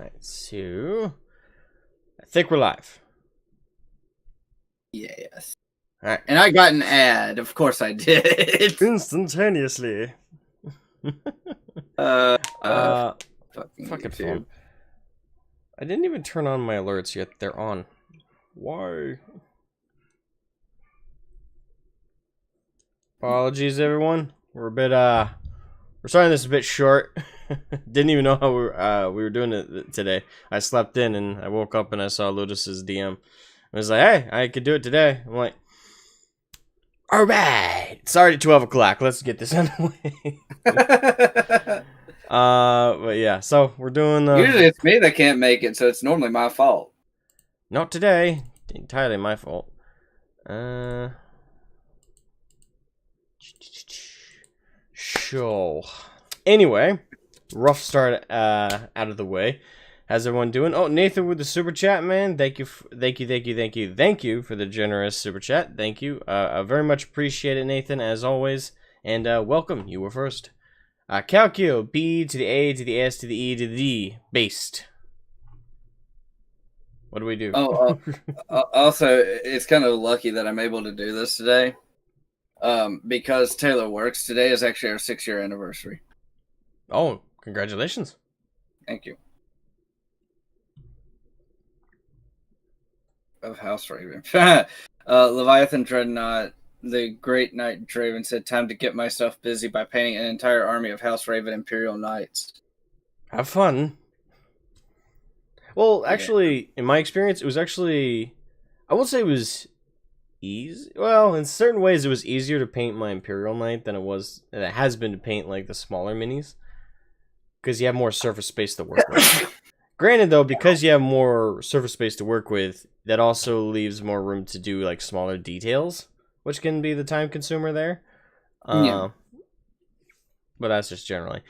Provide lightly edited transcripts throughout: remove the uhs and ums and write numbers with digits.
Alright, so I think we're live. Yes. Alright. And I got an ad. Of course I did. Instantaneously. Fucking Fucking YouTube. phone. I didn't even turn on my alerts yet. They're on. Why? Apologies, everyone. We're a bit we're starting this a bit short. Didn't even know how we were doing it today. I slept in and I woke up and I saw Lotus's DM. I was like, hey, I could do it today. I'm like, all right. It's already 12 o'clock. Let's get this underway. But yeah, so we're doing Usually it's me that can't make it, so it's normally my fault. not today. Entirely my fault. Sure. Anyway, rough start out of the way. How's everyone doing? Oh, Nathan with the super chat, man. Thank you for the generous super chat. Thank you. I very much appreciate it, Nathan, as always. And welcome. You were first. Calcio, B to the A to the S to the E to the D, based. What do we do? Also, it's kind of lucky that I'm able to do this today. Because Taylor works. Today is actually our 6-year anniversary. Oh, congratulations. Thank you. Of House Raven. Leviathan Dreadnought, the Great Knight Draven said, time to get myself busy by painting an entire army of House Raven Imperial Knights. Have fun. Well, actually, in my experience, it was actually, I won't say it was easy. Well, in certain ways, it was easier to paint my Imperial Knight than it has been to paint like the smaller minis, because you have more surface space to work with. Granted, though, because you have more surface space to work with, that also leaves more room to do like smaller details, which can be the time consumer there. Yeah. But that's just generally.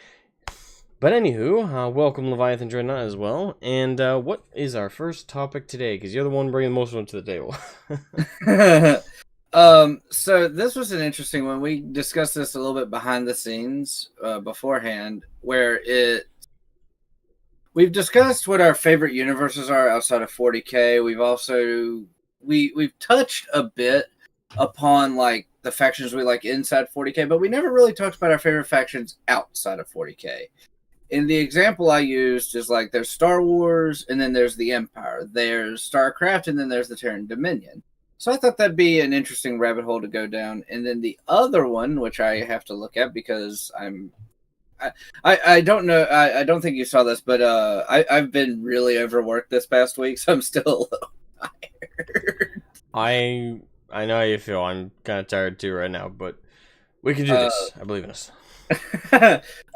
But anywho, welcome Leviathan Dreadnought as well. And what is our first topic today? Because you're the one bringing most of them to the table. So this was an interesting one. We discussed this a little bit behind the scenes beforehand, where we've discussed what our favorite universes are outside of 40K. We've also we've touched a bit upon like the factions we like inside 40K, but we never really talked about our favorite factions outside of 40K. And the example I used is like there's Star Wars, and then there's the Empire. There's StarCraft, and then there's the Terran Dominion. So I thought that'd be an interesting rabbit hole to go down. And then the other one, which I have to look at because I don't know. I don't think you saw this, but I've been really overworked this past week, so I'm still a little tired. I know how you feel. I'm kind of tired too right now, but we can do this. I believe in us.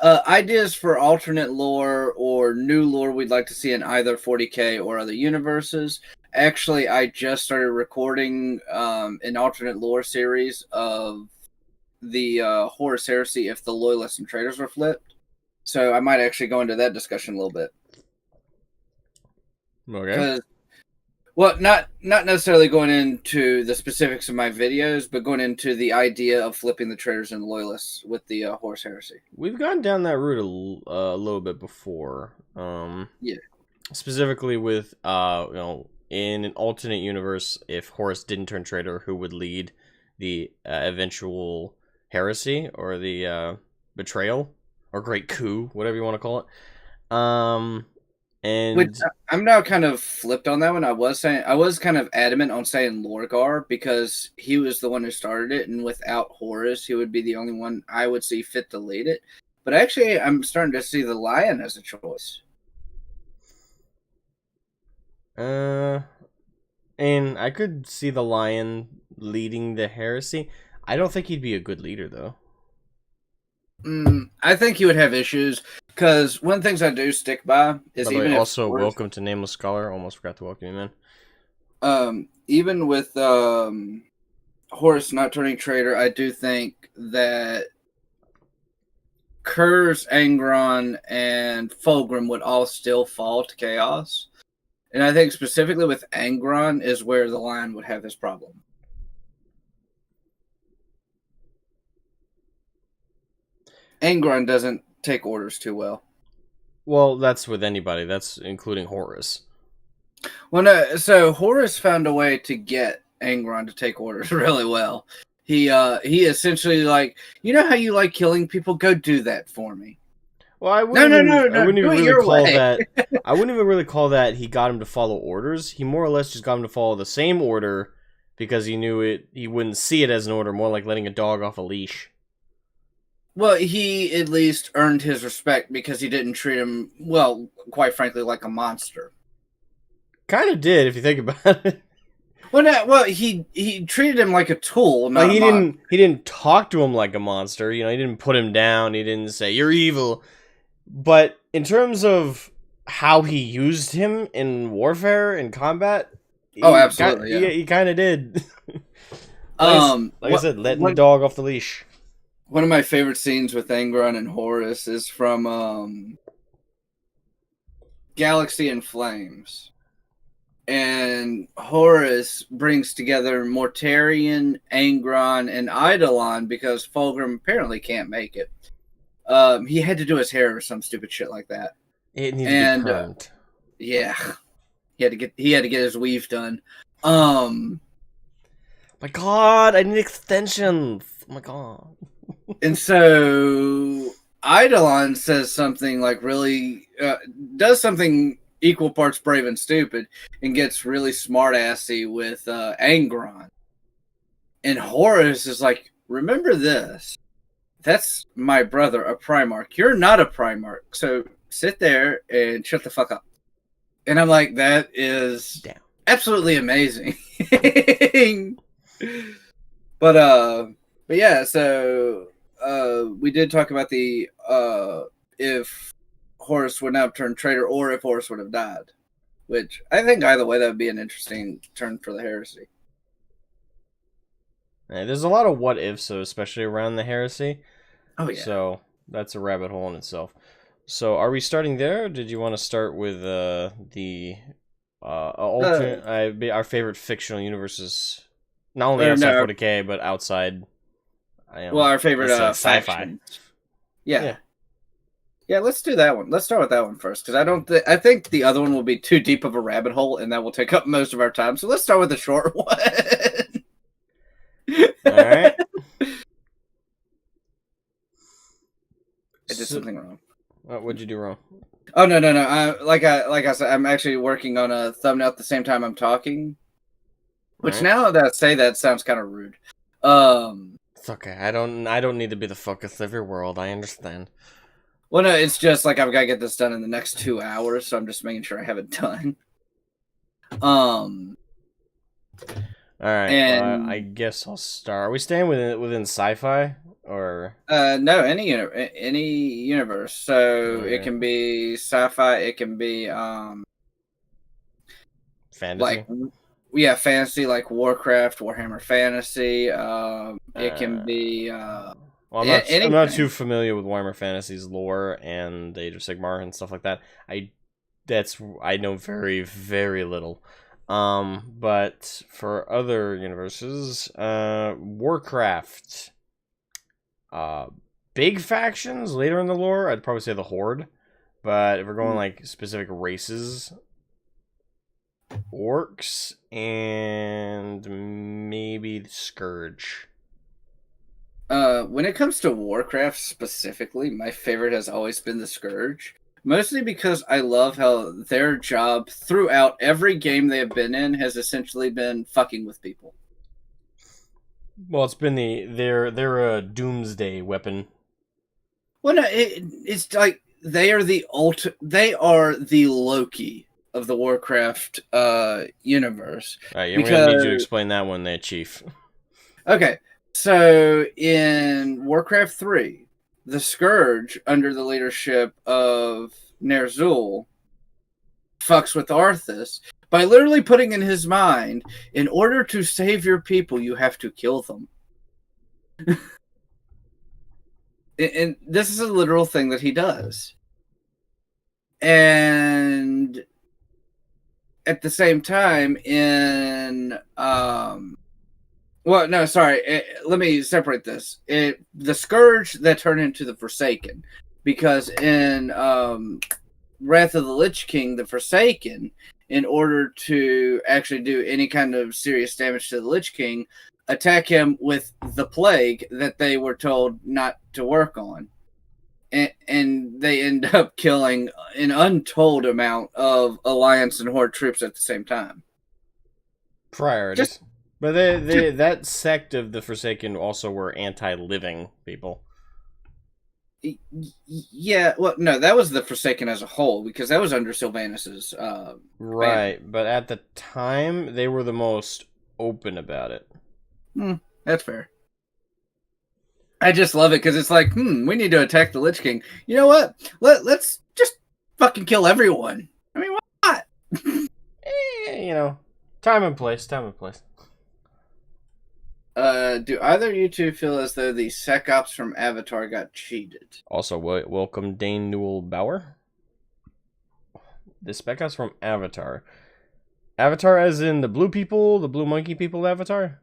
Ideas for alternate lore or new lore we'd like to see in either 40K or other universes. Actually, I just started recording an alternate lore series of the Horus Heresy if the Loyalists and Traitors were flipped. So I might actually go into that discussion a little bit. Okay. Well, not necessarily going into the specifics of my videos, but going into the idea of flipping the Traitors and Loyalists with the Horus Heresy. We've gone down that route a little bit before. Yeah. Specifically with in an alternate universe, if Horus didn't turn traitor, who would lead the eventual heresy or the betrayal or great coup, whatever you want to call it. Which I'm now kind of flipped on that one. I was kind of adamant on saying Lorgar because he was the one who started it, and without Horus, he would be the only one I would see fit to lead it. But actually, I'm starting to see the Lion as a choice. And I could see the Lion leading the heresy. I don't think he'd be a good leader, though. I think he would have issues, because one of the things I do stick by is even also Horus, welcome to Nameless Scholar. Almost forgot to welcome you, man. Even with Horus not turning traitor, I do think that Kurz, Angron, and Fulgrim would all still fall to chaos. And I think specifically with Angron is where the Lion would have his problem. Angron doesn't take orders too well. Well, that's with anybody. That's including Horus. Well, no, so Horus found a way to get Angron to take orders really well. He essentially like, you know how you like killing people? Go do that for me. Well, No, no, no, I no, wouldn't do even it really your call way. that. I wouldn't even really call that he got him to follow orders. He more or less just got him to follow the same order because he knew it. He wouldn't see it as an order, more like letting a dog off a leash. Well, he at least earned his respect because he didn't treat him, well, quite frankly, like a monster. Kind of did, if you think about it. Well, no, well, he treated him like a tool, Like not a monster. he didn't talk to him like a monster. You know, he didn't put him down. He didn't say you're evil. But in terms of how he used him in warfare and combat, Oh, absolutely, yeah. he kind of did. Like I What, said, letting the dog off the leash. one of my favorite scenes with Angron and Horus is from Galaxy in Flames. And Horus brings together Mortarion, Angron, and Eidolon because Fulgrim apparently can't make it. He had to do his hair or some stupid shit like that. It needed to be permed. Yeah, he had to get his weave done. My God, I need extensions. Oh my God. And so Eidolon says something like really does something equal parts brave and stupid and gets really smart-assy with Angron. And Horus is like, remember this. That's my brother, a Primarch. You're not a Primarch. So sit there and shut the fuck up. And I'm like, that is absolutely amazing. But yeah, so we did talk about the if Horus would not have turned traitor or if Horus would have died. Which I think either way that would be an interesting turn for the heresy. There's a lot of what ifs, so especially around the heresy. Oh yeah. So that's a rabbit hole in itself. So are we starting there? Or did you want to start with the alternate our favorite fictional universes? Not only outside 40K, but outside. Our favorite sci-fi. Yeah. Yeah, let's do that one. Let's start with that one first, because I think the other one will be too deep of a rabbit hole, and that will take up most of our time. So let's start with the short one. All right. I did something wrong. What'd you do wrong? Oh no! Like I said, I'm actually working on a thumbnail at the same time I'm talking. Which now that I say that sounds kind of rude. It's okay. I don't need to be the focus of your world. I understand. Well, no, it's just like I've got to get this done in the next 2 hours, so I'm just making sure I have it done. All right. And I guess I'll start. Are we staying within sci-fi or no, any universe. So it can be sci-fi. It can be fantasy. Fantasy like Warcraft, Warhammer Fantasy. It can be. Well, I'm not too familiar with Warhammer Fantasy's lore and Age of Sigmar and stuff like that. I know very, very little. But for other universes, Warcraft, big factions later in the lore, I'd probably say the Horde. But if we're going like specific races, Orcs and maybe the Scourge. When it comes to Warcraft specifically, my favorite has always been the Scourge. Mostly because I love how their job throughout every game they have been in has essentially been fucking with people. Well, it's been they're a doomsday weapon. Well, no, it's like they are the Loki of the Warcraft universe. All right, I'm gonna need you to explain that one there, Chief. Okay. So in Warcraft 3, the Scourge, under the leadership of Ner'zhul, fucks with Arthas by literally putting in his mind, in order to save your people, you have to kill them. And this is a literal thing that he does. And at the same time, in... Well, no, sorry. Let me separate this. The Scourge that turned into the Forsaken, because in Wrath of the Lich King, the Forsaken, in order to actually do any kind of serious damage to the Lich King, attack him with the plague that they were told not to work on. And they end up killing an untold amount of Alliance and Horde troops at the same time. Priorities. Just But that sect of the Forsaken also were anti-living people. Yeah, well, no, that was the Forsaken as a whole, because that was under Sylvanas' Right, but at the time, they were the most open about it. That's fair. I just love it because it's like, we need to attack the Lich King. You know what? Let's just fucking kill everyone. I mean, why not? Time and place. Do either of you two feel as though the Sec Ops from Avatar got cheated? Also, welcome Dane Newell Bauer. The Spec Ops from Avatar. Avatar as in the blue people, the blue monkey people Avatar?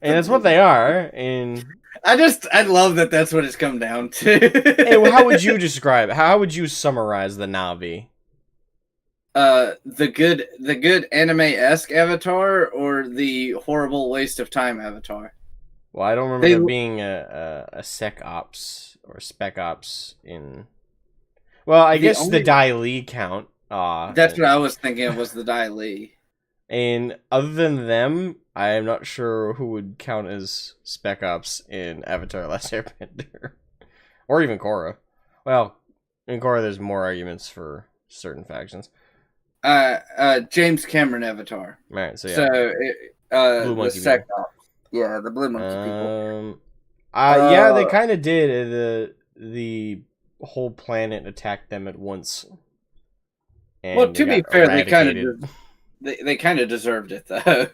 And that's what they are, and... I love that that's what it's come down to. Hey, well, how would you describe it? How would you summarize the Na'vi? The good anime-esque Avatar, or the horrible waste of time Avatar? Well, I don't remember there being a Sec Ops or Spec Ops in... Well, I guess the Dai Li count. That's what I was thinking of, was the Dai Li. And other than them, I am not sure who would count as Spec Ops in Avatar: Last Airbender. Or even Korra. Well, in Korra there's more arguments for certain factions. James Cameron Avatar. Right, so yeah. So, Blue Monkey the Sec Ops. Yeah, the Blue Monkey people. Yeah, they kind of did. The whole planet attacked them at once. And well, to be fair, they kind of deserved it, though.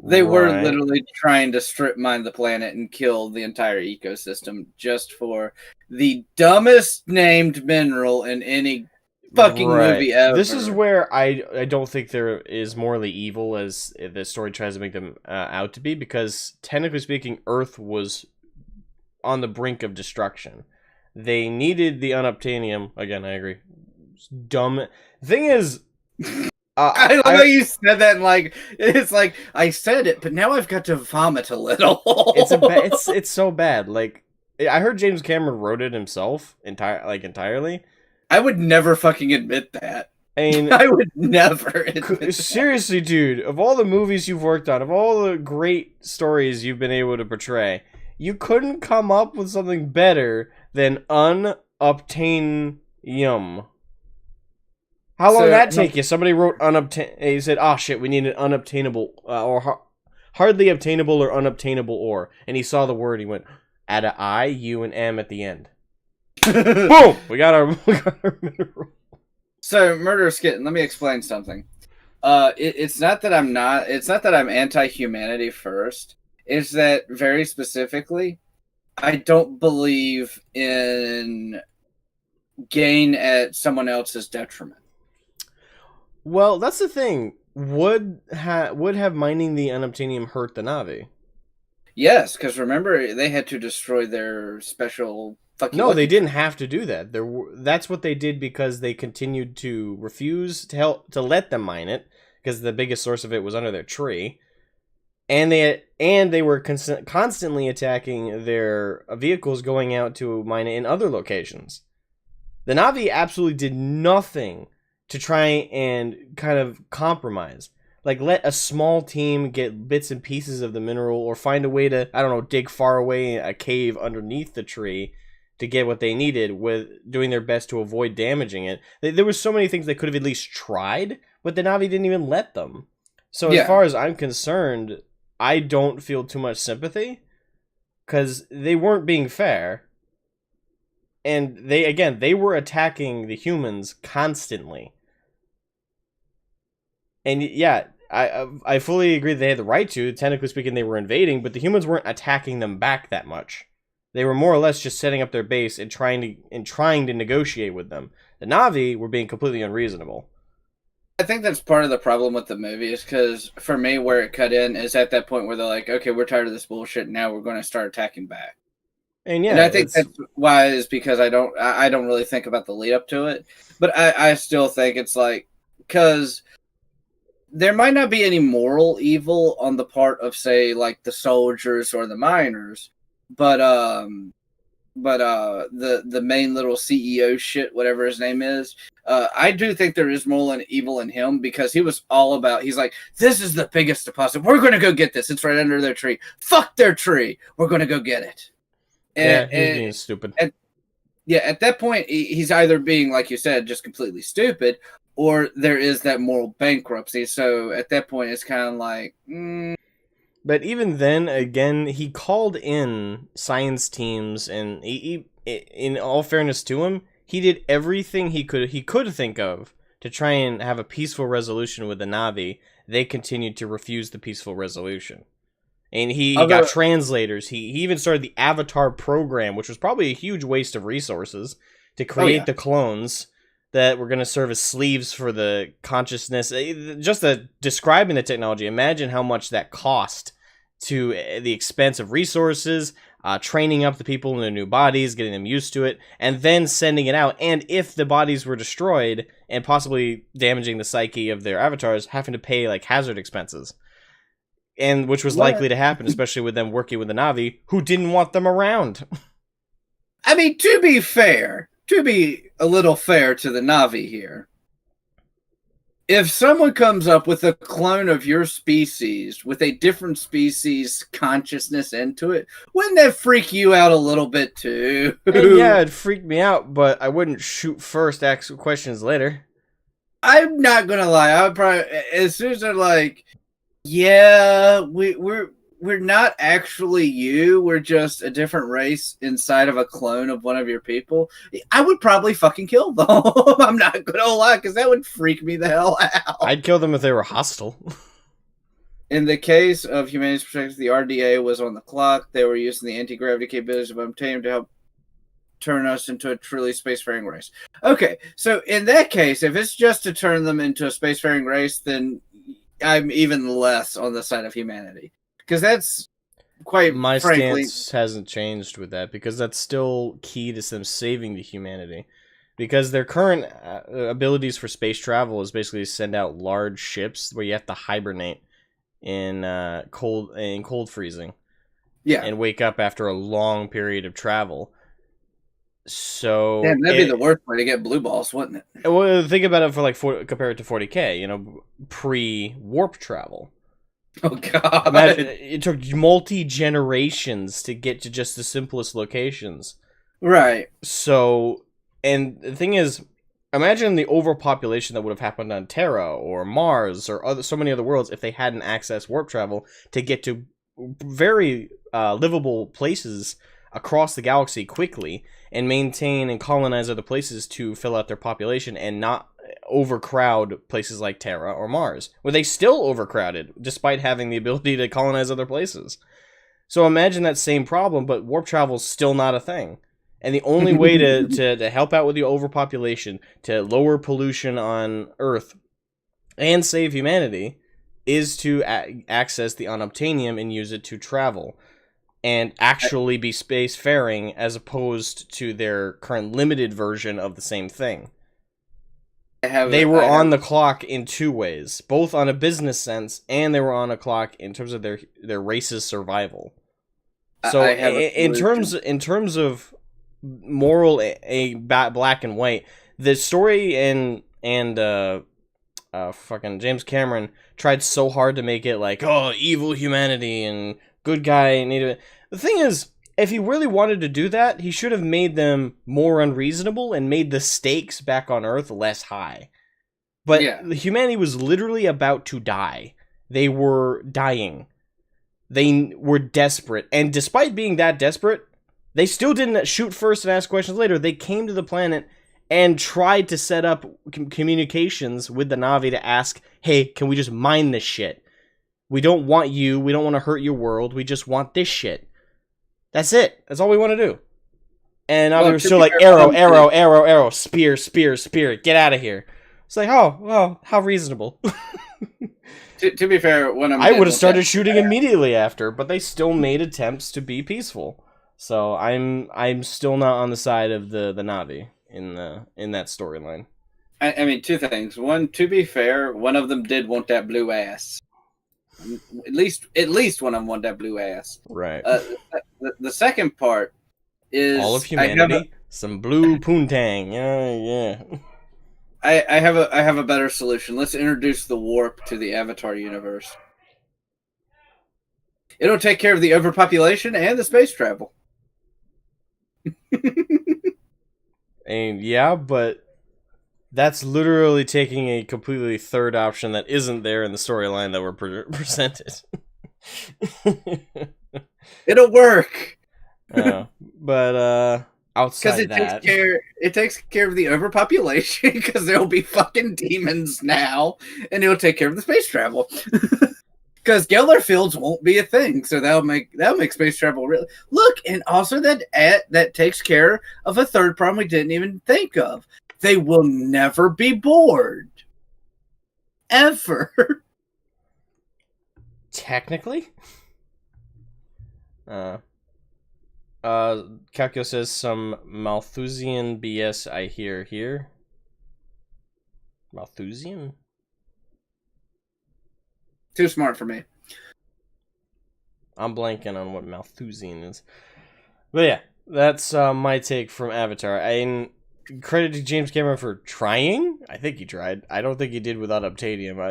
They were literally trying to strip mine the planet and kill the entire ecosystem just for the dumbest named mineral in any fucking movie ever. This is where I don't think they're as morally evil as the story tries to make them out to be, because technically speaking, Earth was on the brink of destruction. They needed the unobtainium. Again, I agree. It's dumb. The thing is... I love how you said that, and it's like I said it, but now I've got to vomit a little. It's so bad. Like, I heard James Cameron wrote it himself entirely. I would never fucking admit that. And I would never admit that. Seriously, dude, of all the movies you've worked on, of all the great stories you've been able to portray, you couldn't come up with something better than unobtainium. How long did that take you? Somebody wrote he said, "Oh shit, we need an unobtainable or hardly obtainable or unobtainable ore." And he saw the word. He went, add a I, U, and M at the end. Boom! We got our mineral. So, Murderous Kitten, let me explain something. It's not that I'm anti-humanity first. It's that very specifically, I don't believe in gain at someone else's detriment. Well, that's the thing. Would have mining the unobtainium hurt the Na'vi? Yes, because remember, they had to destroy their special fucking... No, they didn't have to do that. That's what they did because they continued to refuse to let them mine it, because the biggest source of it was under their tree. And they were constantly attacking their vehicles going out to mine it in other locations. The Na'vi absolutely did nothing to try and kind of compromise. Like, let a small team get bits and pieces of the mineral, or find a way to, I don't know, dig far away in a cave underneath the tree to get what they needed, with doing their best to avoid damaging it. There were so many things they could have at least tried, but the Na'vi didn't even let them. So as far as I'm concerned, I don't feel too much sympathy, because they weren't being fair. And they were attacking the humans constantly. And yeah, I fully agree they had the right to. Technically speaking, they were invading, but the humans weren't attacking them back that much. They were more or less just setting up their base and trying to negotiate with them. The Na'vi were being completely unreasonable. I think that's part of the problem with the movie, is because for me, where it cut in is at that point where they're like, okay, we're tired of this bullshit, now we're going to start attacking back. And And yeah, I think it's that's why is because I don't really think about the lead up to it, but I still think it's like because there might not be any moral evil on the part of say like the soldiers or the miners, but the main little CEO shit, whatever his name is, I do think there is moral and evil in him because he was all about. He's like, this is the biggest deposit. We're gonna go get this. It's right under their tree. Fuck their tree. We're gonna go get it. yeah, And, he was being stupid. yeah, at that point, he's either being, like you said, just completely stupid, or there is that moral bankruptcy. So at that point, it's kind of like, But even then, again, he called in science teams, and in all fairness to him, he did everything he could think of to try and have a peaceful resolution with the Na'vi. They continued to refuse the peaceful resolution, and he got translators. He even started the Avatar program, which was probably a huge waste of resources to create the clones that were going to serve as sleeves for the consciousness. Just describing the technology, imagine how much that cost to the expense of resources, training up the people in their new bodies, getting them used to it, and then sending it out. And if the bodies were destroyed and possibly damaging the psyche of their avatars, having to pay like hazard expenses. And which was likely to happen, especially with them working with the Na'vi, who didn't want them around. I mean, to be a little fair to the Na'vi here, if someone comes up with a clone of your species with a different species consciousness into it, wouldn't that freak you out a little bit too? And yeah, it freaked me out, but I wouldn't shoot first, ask questions later. I'm not gonna lie. I would probably, as soon as they're like, "Yeah, we're not actually you. We're just a different race inside of a clone of one of your people," I would probably fucking kill them. I'm not gonna lie, because that would freak me the hell out. I'd kill them if they were hostile. In the case of humanity's perspective, the RDA was on the clock. They were using the anti-gravity capabilities of Untamed to help turn us into a truly spacefaring race. Okay, so in that case, if it's just to turn them into a spacefaring race, then I'm even less on the side of humanity. Because that's quite my frankly, stance hasn't changed with that, because that's still key to them saving the humanity. Because their current abilities for space travel is basically to send out large ships where you have to hibernate in cold freezing, and wake up after a long period of travel. So damn, that'd be the worst way to get blue balls, wouldn't it? Well, think about it compare it to 40K. Pre-warp travel. Oh god! It took multi-generations to get to just the simplest locations. Right. So, and the thing is, imagine the overpopulation that would have happened on Terra or Mars or so many other worlds if they hadn't accessed warp travel to get to very livable places across the galaxy quickly and maintain and colonize other places to fill out their population and not overcrowd places like Terra or Mars, where they still overcrowded despite having the ability to colonize other places. So imagine that same problem, but warp travel's still not a thing. And the only way to help out with the overpopulation, to lower pollution on Earth, and save humanity, is to access the unobtainium and use it to travel and actually be spacefaring, as opposed to their current limited version of the same thing. They were on the clock in two ways, both on a business sense, and they were on a clock in terms of their race's survival. So in terms of moral, black and white, the story and fucking James Cameron tried so hard to make it like, oh, evil humanity and good guy. The thing is, if he really wanted to do that, he should have made them more unreasonable and made the stakes back on Earth less high. But humanity was literally about to die. They were dying. They were desperate. And despite being that desperate, they still didn't shoot first and ask questions later. They came to the planet and tried to set up communications with the Na'vi to ask, hey, can we just mine this shit? We don't want you. We don't want to hurt your world. We just want this shit. That's it. That's all we want to do. And now they're still like, arrow, spear, get out of here. It's like, oh, well, how reasonable. To be fair, when I would have started shooting immediately after, but they still made attempts to be peaceful. So I'm still not on the side of the Navi in that storyline. I mean, two things. One, to be fair, one of them did want that blue ass. At least one of them want that blue ass. Right. The second part All of is humanity, some blue poontang. Yeah. I have a better solution. Let's introduce the warp to the Avatar universe. It'll take care of the overpopulation and the space travel. And yeah, but that's literally taking a completely third option that isn't there in the storyline that were presented. It'll work. But outside Because that, it takes care of the overpopulation because there'll be fucking demons now, and it'll take care of the space travel. Because Geller fields won't be a thing, so that'll make space travel real. Look, and also that takes care of a third problem we didn't even think of. They will never be bored, ever. technically, Calcio says some Malthusian BS I hear here. Malthusian? Too smart for me. I'm blanking on what Malthusian is. But yeah, that's my take from Avatar. Credit to James Cameron for trying. I think he tried. I don't think he did without Obtanium.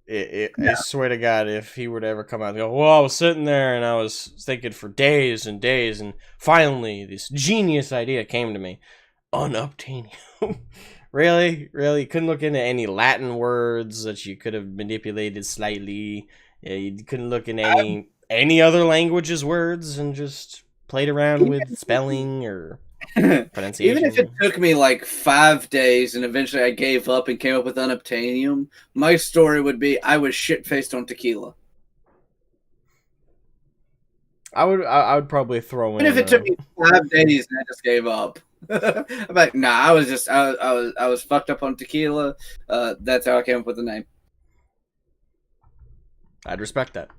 I swear to God, if he were to ever come out and go, well, I was sitting there and I was thinking for days and days, and finally this genius idea came to me. Unobtainium. Really? You couldn't look into any Latin words that you could have manipulated slightly. You couldn't look in any other languages' words and just played around with spelling or pronunciation. Even if it took me like 5 days and eventually I gave up and came up with unobtainium, my story would be I was shit-faced on tequila. I would probably throw in. Even if it took me 5 days and I just gave up. I'm like, nah, I was fucked up on tequila. That's how I came up with the name. I'd respect that.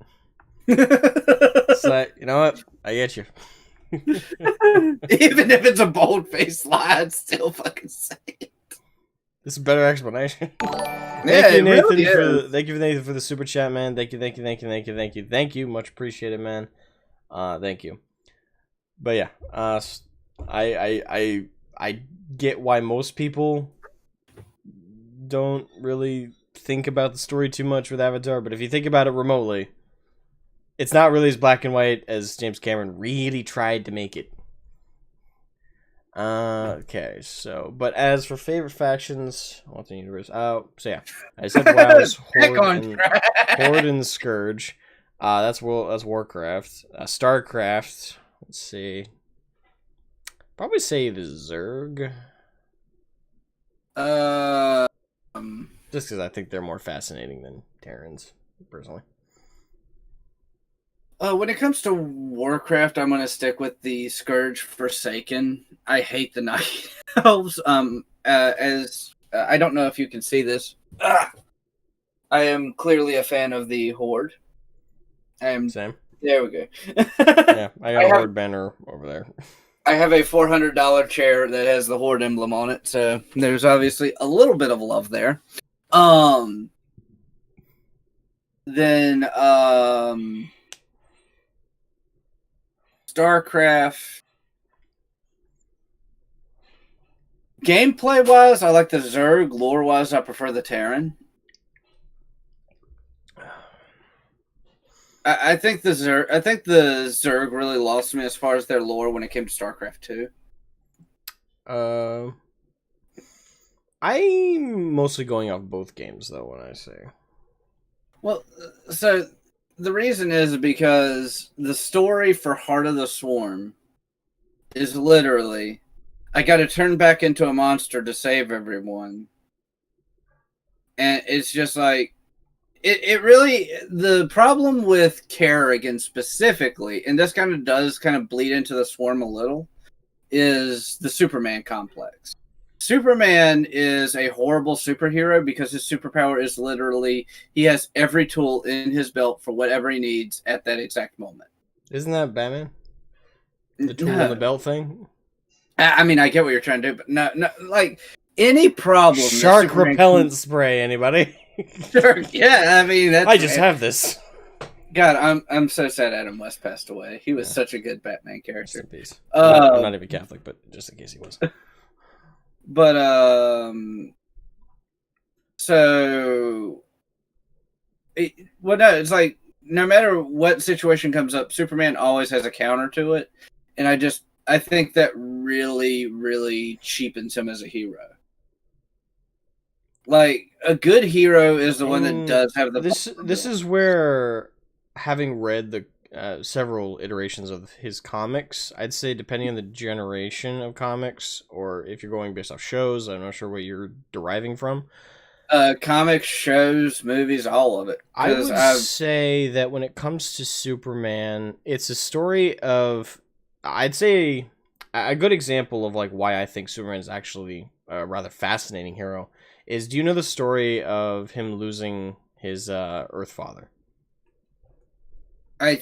So, you know what? I get you. Even if it's a bold-faced lie, I'd still fucking say it. This is a better explanation. Thank you, Nathan, thank you, Nathan, for the super chat, man. Thank you. Much appreciated, man. Thank you. But yeah, I get why most people don't really think about the story too much with Avatar, but if you think about it remotely, it's not really as black and white as James Cameron really tried to make it. Okay, so, but as for favorite factions, what's the universe? So yeah, I said WoW's Horde and Scourge. That's Warcraft. Starcraft. Let's see. Probably say the Zerg. Just because I think they're more fascinating than Terrans, personally. When it comes to Warcraft, I'm gonna stick with the Scourge Forsaken. I hate the Night Elves. As I don't know if you can see this. I am clearly a fan of the Horde. Same. There we go. Yeah, I got a Horde banner over there. I have a $400 chair that has the Horde emblem on it, so there's obviously a little bit of love there. Then StarCraft. Gameplay wise, I like the Zerg. Lore wise, I prefer the Terran. I think the Zerg really lost me as far as their lore when it came to StarCraft 2. I'm mostly going off both games though when I say. Well, so the reason is because the story for Heart of the Swarm is literally, I got to turn back into a monster to save everyone. And it's just like, it really, the problem with Kerrigan specifically, and this does bleed into the Swarm a little, is the Superman complex. Superman is a horrible superhero because his superpower is literally, he has every tool in his belt for whatever he needs at that exact moment. Isn't that Batman? The tool in the No, belt thing. I mean I get what you're trying to do, but no, like any problem that Shark Superman can. repellent spray. Anybody? Sure, yeah, I mean I that's just have this. God. I'm so sad Adam West passed away. He was Yeah. such a good Batman Rest in character. peace. I'm Uh, not even Catholic, but just in case he was. but so well, no, it's like no matter what situation comes up, Superman always has a counter to it, and I think that really cheapens him as a hero. Like a good hero is the one that And does have the this is where, having read the several iterations of his comics, I'd say depending on the generation of comics, or if you're going based off shows, I'm not sure what you're deriving from. comics, shows, movies, all of it. I Because would I've say that when it comes to Superman, it's a story of, I'd say, a good example of like why I think Superman is actually a rather fascinating hero is, do you know the story of him losing his Earth father? I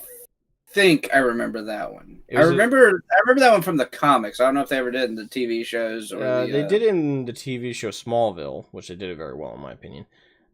think I remember that one. It was I remember that one from the comics. I don't know if they ever did in the TV shows or they the. did it in the TV show Smallville, which they did it very well in my opinion.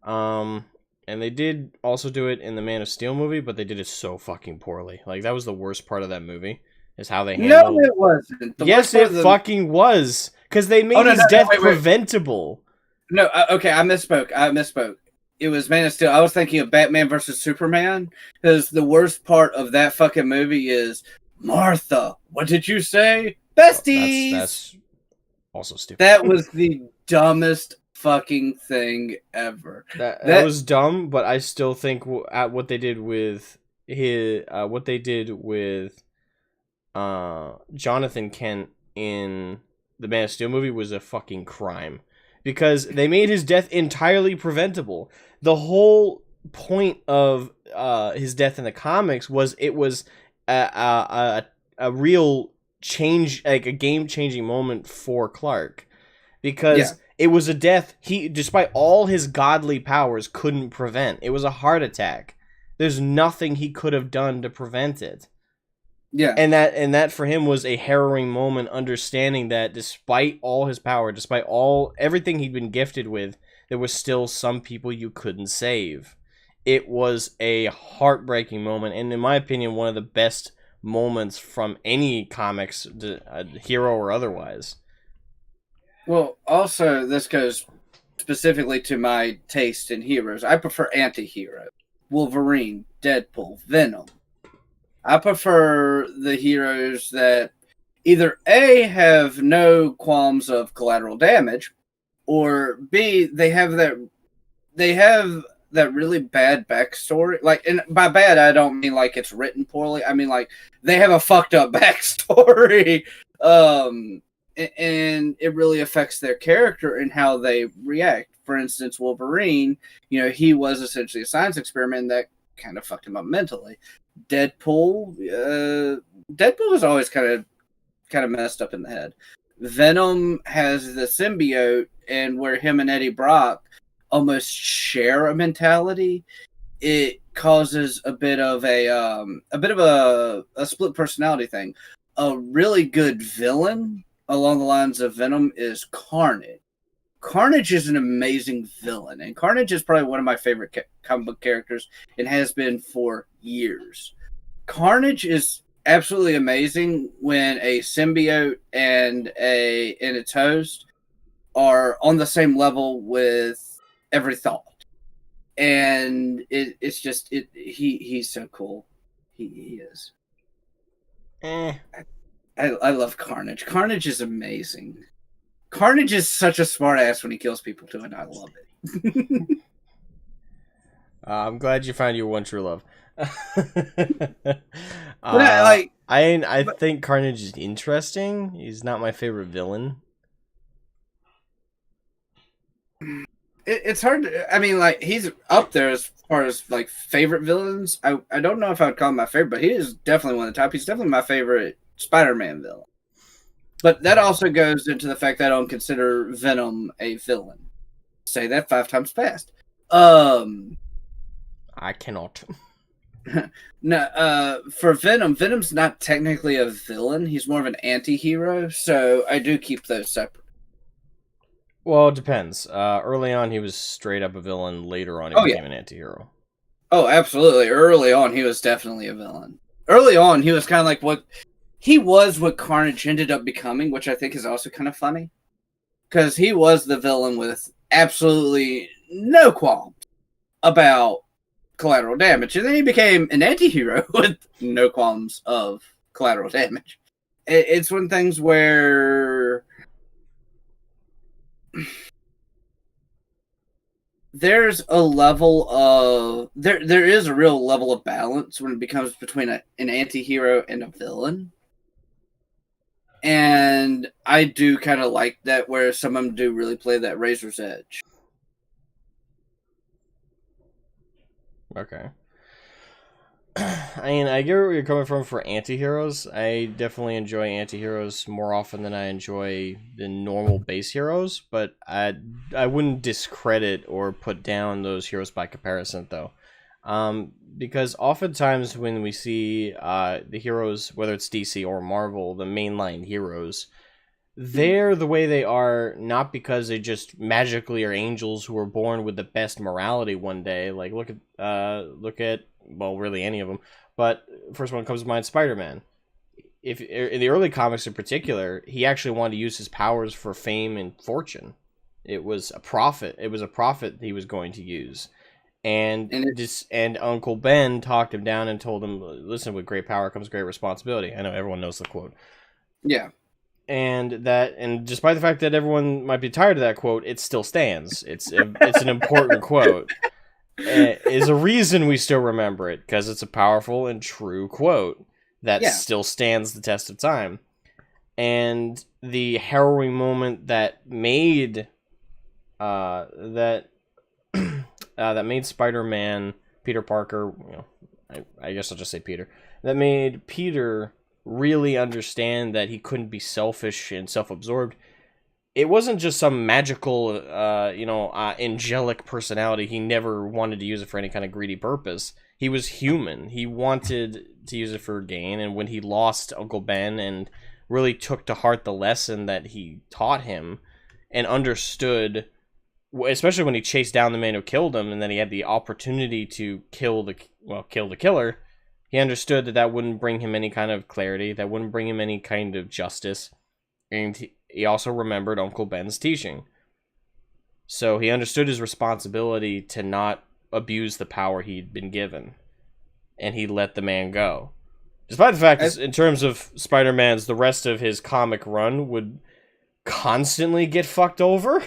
And they did also do it in the Man of Steel movie, but they did it so fucking poorly. Like that was the worst part of that movie, is how they No, handled. it wasn't. The Yes, worst part it of the. fucking was, because they Oh made no his no no! death Wait wait. preventable. No, okay, I misspoke. It was Man of Steel. I was thinking of Batman versus Superman because the worst part of that fucking movie is Martha. What did you say, Oh, besties? that's also stupid. That was the dumbest fucking thing ever. That That was dumb, but I still think at what they did with Jonathan Kent in the Man of Steel movie was a fucking crime, because they made his death entirely preventable. The whole point of his death in the comics was it was a real change, like a game changing moment for Clark, yeah because it was a death he, despite all his godly powers, couldn't prevent. It was a heart attack. There's nothing he could have done to prevent it. yeah And that for him was a harrowing moment, understanding that despite all his power, despite all everything he'd been gifted with, there was still some people you couldn't save. It was a heartbreaking moment, and in my opinion, one of the best moments from any comics, hero or otherwise. Well, also this goes specifically to my taste in heroes. I prefer anti-heroes. Wolverine, Deadpool, Venom. I prefer the heroes that either A have no qualms of collateral damage, or B they have that really bad backstory. Like, and by bad I don't mean like it's written poorly. I mean like they have a fucked up backstory. And it really affects their character and how they react. For instance, Wolverine, he was essentially a science experiment that kind of fucked him up mentally. Deadpool, Deadpool was always kind of messed up in the head. Venom has the symbiote, and where him and Eddie Brock almost share a mentality, it causes a bit of a split personality thing. A really good villain along the lines of Venom is Carnage. Carnage is an amazing villain, and Carnage is probably one of my favorite comic book characters and has been for years. Carnage is absolutely amazing when a symbiote and its host are on the same level with every thought, and he's so cool. He is. Eh. I love Carnage. Carnage is amazing. Carnage is such a smart ass when he kills people too, and I love it. I'm glad you found your one true love. Like, I think Carnage is interesting. He's not my favorite villain. it's hard to, I mean, like, he's up there as far as like favorite villains. I don't know if I would call him my favorite, but he is definitely one of the top. He's definitely my favorite Spider-Man villain. But that also goes into the fact that I don't consider Venom a villain. Say that 5 times fast. I cannot. No, for Venom, Venom's not technically a villain. He's more of an anti-hero, so I do keep those separate. Well, it depends. Early on, he was straight up a villain. Later on, he Oh yeah. became an anti-hero. Oh, absolutely. Early on, he was definitely a villain. Early on, he was kind of like what Carnage ended up becoming, which I think is also kind of funny. Because he was the villain with absolutely no qualms about collateral damage. And then he became an anti-hero with no qualms of collateral damage. It's one of things where there's a level of there is a real level of balance when it becomes between an anti-hero and a villain. And I do kind of like that, where some of them do really play that razor's edge. Okay. I mean, I get where you're coming from for anti-heroes. I definitely enjoy anti-heroes more often than I enjoy the normal base heroes, but I wouldn't discredit or put down those heroes by comparison, though. Because oftentimes when we see the heroes, whether it's DC or Marvel, the mainline heroes, they're the way they are not because they just magically are angels who were born with the best morality one day. Like look at well, really any of them. But first one comes to mind, Spider-Man. If in the early comics in particular, he actually wanted to use his powers for fame and fortune. It was a profit. It was a profit he was going to use. And Uncle Ben talked him down and told him, "Listen, with great power comes great responsibility." I know everyone knows the quote. Yeah. And despite the fact that everyone might be tired of that quote, it still stands. It's an important quote. Is a reason we still remember it, because it's a powerful and true quote that still stands the test of time. And the harrowing moment that made that made Spider-Man, Peter Parker, I guess I'll just say Peter, that made Peter really understand that he couldn't be selfish and self-absorbed. It wasn't just some magical, angelic personality. He never wanted to use it for any kind of greedy purpose. He was human. He wanted to use it for gain, and when he lost Uncle Ben and really took to heart the lesson that he taught him and understood, especially when he chased down the man who killed him, and then he had the opportunity to kill the killer, he understood that wouldn't bring him any kind of clarity, that wouldn't bring him any kind of justice, and he also remembered Uncle Ben's teaching. So he understood his responsibility to not abuse the power he'd been given, and he let the man go. Despite the fact that in terms of Spider-Man's, the rest of his comic run would constantly get fucked over.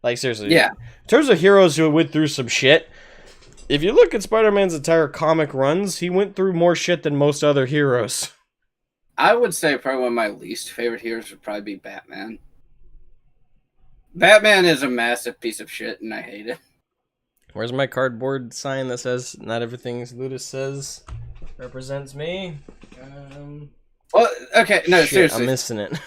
Like, seriously. Yeah. In terms of heroes who went through some shit, if you look at Spider-Man's entire comic runs, he went through more shit than most other heroes. I would say probably one of my least favorite heroes would probably be Batman. Batman is a massive piece of shit, and I hate it. Where's my cardboard sign that says, "Not everything Ludus says represents me"? Well, okay, no, shit, seriously. I'm missing it.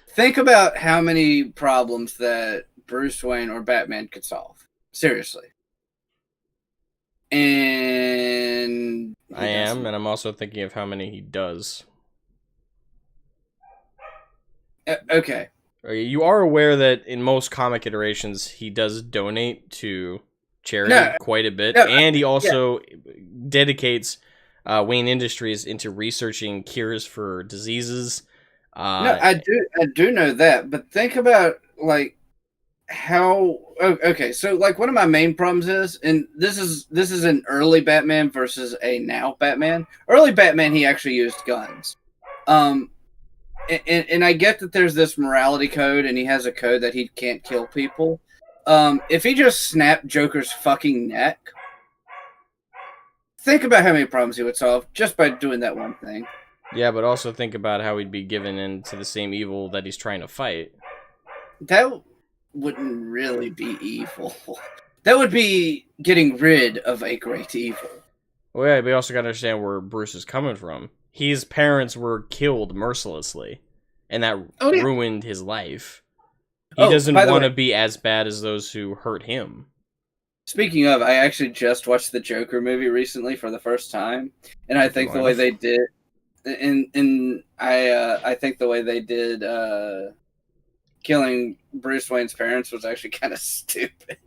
Think about how many problems that Bruce Wayne or Batman could solve. Seriously. And I am, and I'm also thinking of how many he does. Okay. You are aware that in most comic iterations, he does donate to charity quite a bit, and he also dedicates Wayne Industries into researching cures for diseases. No, I do know that, but think about like how. Okay, so like one of my main problems is, and this is an early Batman versus a now Batman. Early Batman, he actually used guns. And I get that there's this morality code, and he has a code that he can't kill people. If he just snapped Joker's fucking neck, think about how many problems he would solve just by doing that one thing. Yeah, but also think about how he'd be given into the same evil that he's trying to fight. That wouldn't really be evil. That would be getting rid of a great evil. Well, yeah, but you also got to understand where Bruce is coming from. His parents were killed mercilessly, and that ruined his life. He doesn't want to be as bad as those who hurt him. Speaking of, I actually just watched the Joker movie recently for the first time, and I Did you think the like way it? they did, I think the way they did killing Bruce Wayne's parents was actually kind of stupid.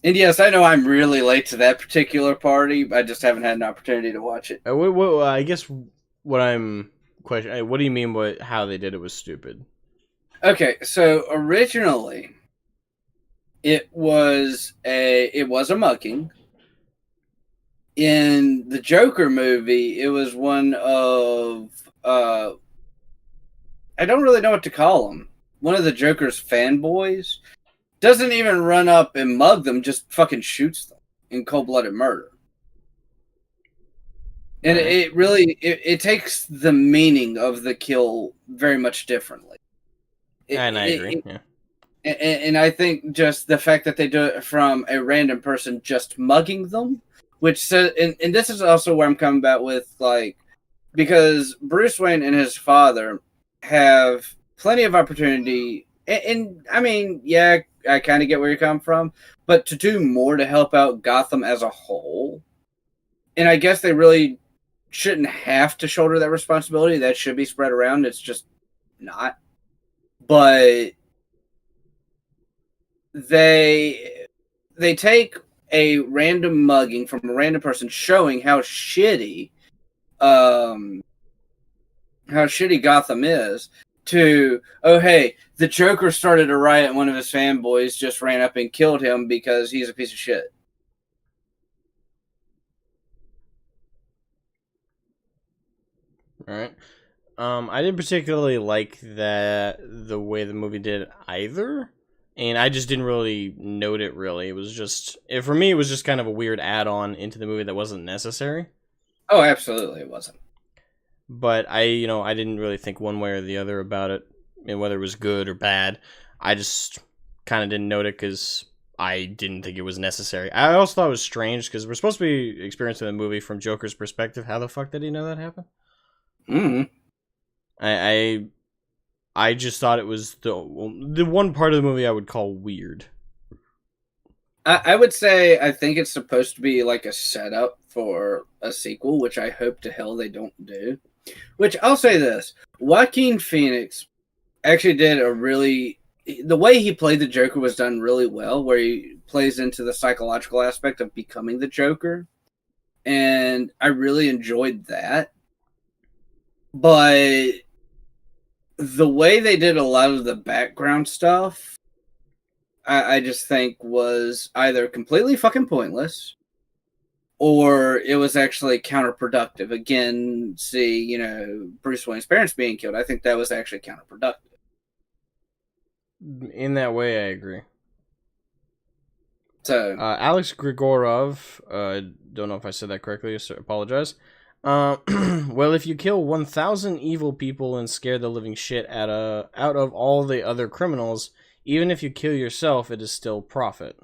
And yes, I know I'm really late to that particular party. I just haven't had an opportunity to watch it. I guess what I'm question. What do you mean? What how they did it was stupid? Okay, so originally it was a mugging. In the Joker movie, it was one of I don't really know what to call him. One of the Joker's fanboys doesn't even run up and mug them, just fucking shoots them in cold-blooded murder. All And right, it really it takes the meaning of the kill very much differently. It, and I agree. it, Yeah, and I think just the fact that they do it from a random person just mugging them, which says, and this is also where I'm coming back with like, because Bruce Wayne and his father have plenty of opportunity, and I mean, yeah, I kind of get where you come from, but to do more to help out Gotham as a whole, and I guess they really shouldn't have to shoulder that responsibility. That should be spread around. It's just not, but they take a random mugging from a random person showing um how shitty Gotham is to, oh hey, the Joker started a riot and one of his fanboys just ran up and killed him because he's a piece of shit. all right. I didn't particularly like that the way the movie did either, and I just didn't really note it. Really, it was just for me. It was just kind of a weird add-on into the movie that wasn't necessary. Oh, absolutely it wasn't. But I didn't really think one way or the other about it, and whether it was good or bad. I just kind of didn't note it because I didn't think it was necessary. I also thought it was strange because we're supposed to be experiencing the movie from Joker's perspective. How the fuck did he know that happened? Mm-hmm. I I just thought it was the one part of the movie I would call weird. I would say I think it's supposed to be like a setup for a sequel, which I hope to hell they don't do. Which I'll say this: Joaquin Phoenix actually did a really, the way he played the Joker was done really well, where he plays into the psychological aspect of becoming the Joker, and I really enjoyed that. But the way they did a lot of the background stuff, I just think was either completely fucking pointless or it was actually counterproductive. Again, see, Bruce Wayne's parents being killed. I think that was actually counterproductive. In that way, I agree. So, Alex Grigorov, don't know if I said that correctly, so I apologize. Well, if you kill 1,000 evil people and scare the living shit out of all the other criminals, even if you kill yourself, it is still profit.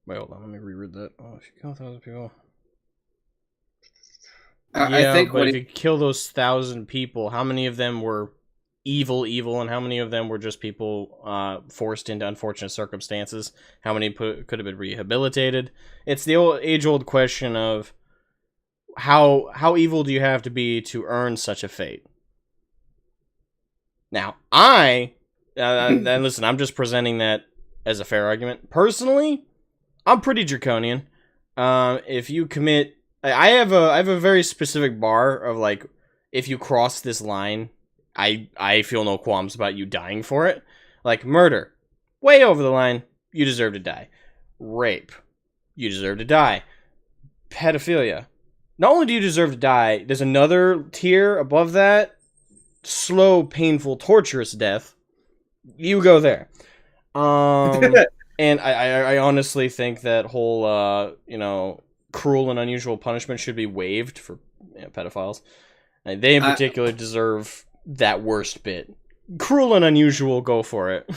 Wait, hold on, let me reread that. Oh, if you kill 1,000 people. I Yeah, think but what if you kill those 1,000 people, how many of them were evil, and how many of them were just people forced into unfortunate circumstances? How many could have been rehabilitated? It's the age-old question of how evil do you have to be to earn such a fate? Now, and listen, I'm just presenting that as a fair argument. Personally, I'm pretty draconian. If you commit, I have a very specific bar of like, if you cross this line, I feel no qualms about you dying for it. Like murder, way over the line, you deserve to die. Rape, you deserve to die. Pedophilia, not only do you deserve to die, there's another tier above that. Slow, painful, torturous death. You go there. And I honestly think that whole cruel and unusual punishment should be waived for pedophiles. They in I, particular deserve that worst bit. Cruel and unusual, go for it.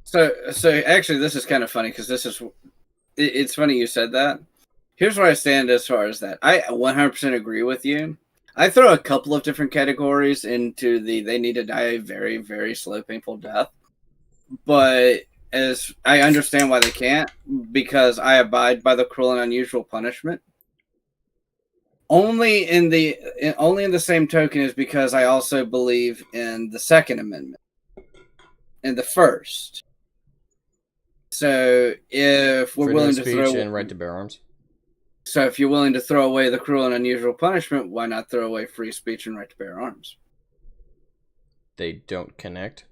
so actually, this is kind of funny because it's funny you said that. Here's where I stand as far as that. I 100% agree with you. I throw a couple of different categories into they need to die a very, very slow, painful death. but as I understand why they can't, because I abide by the cruel and unusual punishment. Only in the same token is because I also believe in the Second Amendment and the First. So if we're Freedom of willing to speech throw, and right to bear arms. so if you're willing to throw away the cruel and unusual punishment, why not throw away free speech and right to bear arms? They don't connect.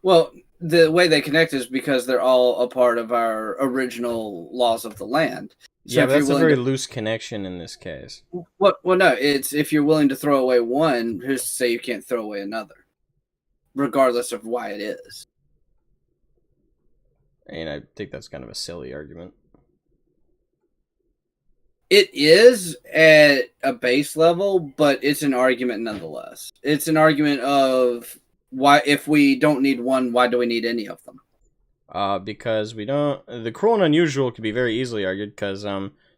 Well, the way they connect is because they're all a part of our original laws of the land. So Yeah, if but you're that's a willing very to, loose connection in this case. well, no, it's if you're willing to throw away one, who's to say you can't throw away another, regardless of why it is. And I think that's kind of a silly argument. It is at a base level, but it's an argument nonetheless. It's an argument of why, if we don't need one, why do we need any of them? Because we don't. The cruel and unusual could be very easily argued because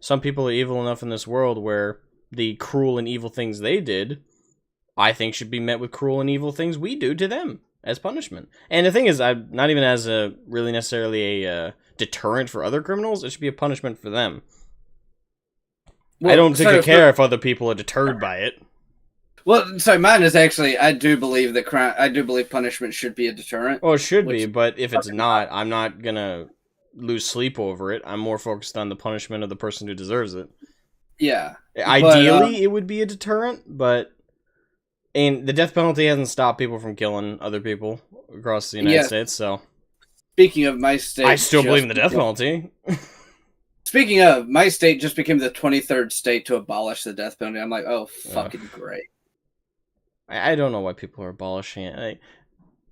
some people are evil enough in this world where the cruel and evil things they did, I think, should be met with cruel and evil things we do to them as punishment. And the thing is, I'm not even as a really necessarily a deterrent for other criminals. It should be a punishment for them. Well, I don't particularly care if other people are deterred by it. Well, so mine is actually, I do believe that I do believe punishment should be a deterrent. Well, it should be, but if it's not, I'm not gonna lose sleep over it. I'm more focused on the punishment of the person who deserves it. Yeah. Ideally, it would be a deterrent, but and the death penalty hasn't stopped people from killing other people across the United States. So, speaking of my state, I still believe in the death penalty. Speaking of, my state just became the 23rd state to abolish the death penalty. I'm like, oh, fucking great. I don't know why people are abolishing it.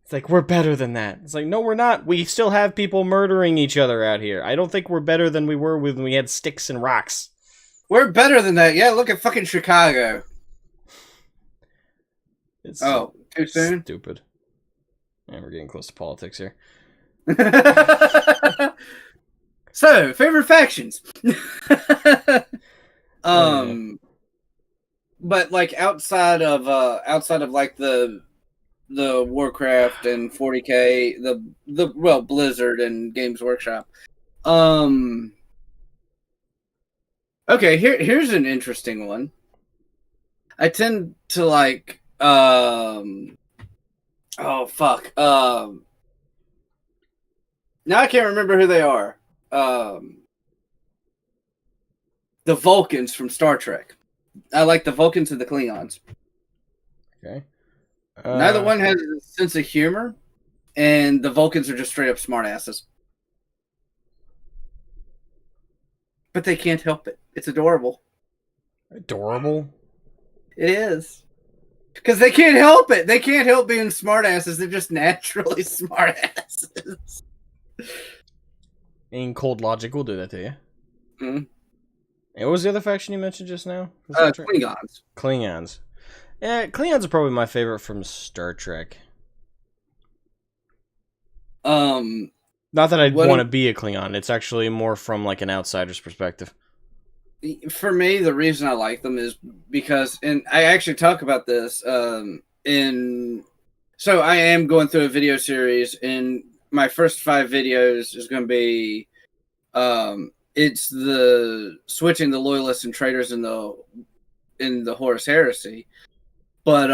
It's like, we're better than that. It's like, no, we're not. We still have people murdering each other out here. I don't think we're better than we were when we had sticks and rocks. We're better than that. Yeah, look at fucking Chicago. It's too soon? Stupid. And we're getting close to politics here. So, favorite factions. But like outside of like the Warcraft and 40K, the Blizzard and Games Workshop. Okay, here's an interesting one. I tend to like now I can't remember who they are. The Vulcans from Star Trek. I like the Vulcans and the Klingons. Okay. Neither one has a sense of humor, and the Vulcans are just straight up smartasses. But they can't help it. It's adorable. Adorable? It is. Because they can't help it. They can't help being smartasses. They're just naturally smartasses. And cold logic will do that to you. Mm-hmm. And what was the other faction you mentioned just now? Klingons. Klingons. Yeah, Klingons are probably my favorite from Star Trek. Not that I'd want to be a Klingon. It's actually more from like an outsider's perspective. For me, the reason I like them is because, and I actually talk about this so I am going through a video series, and my first 5 videos is going to be it's the switching the loyalists and traitors in the Horus Heresy. But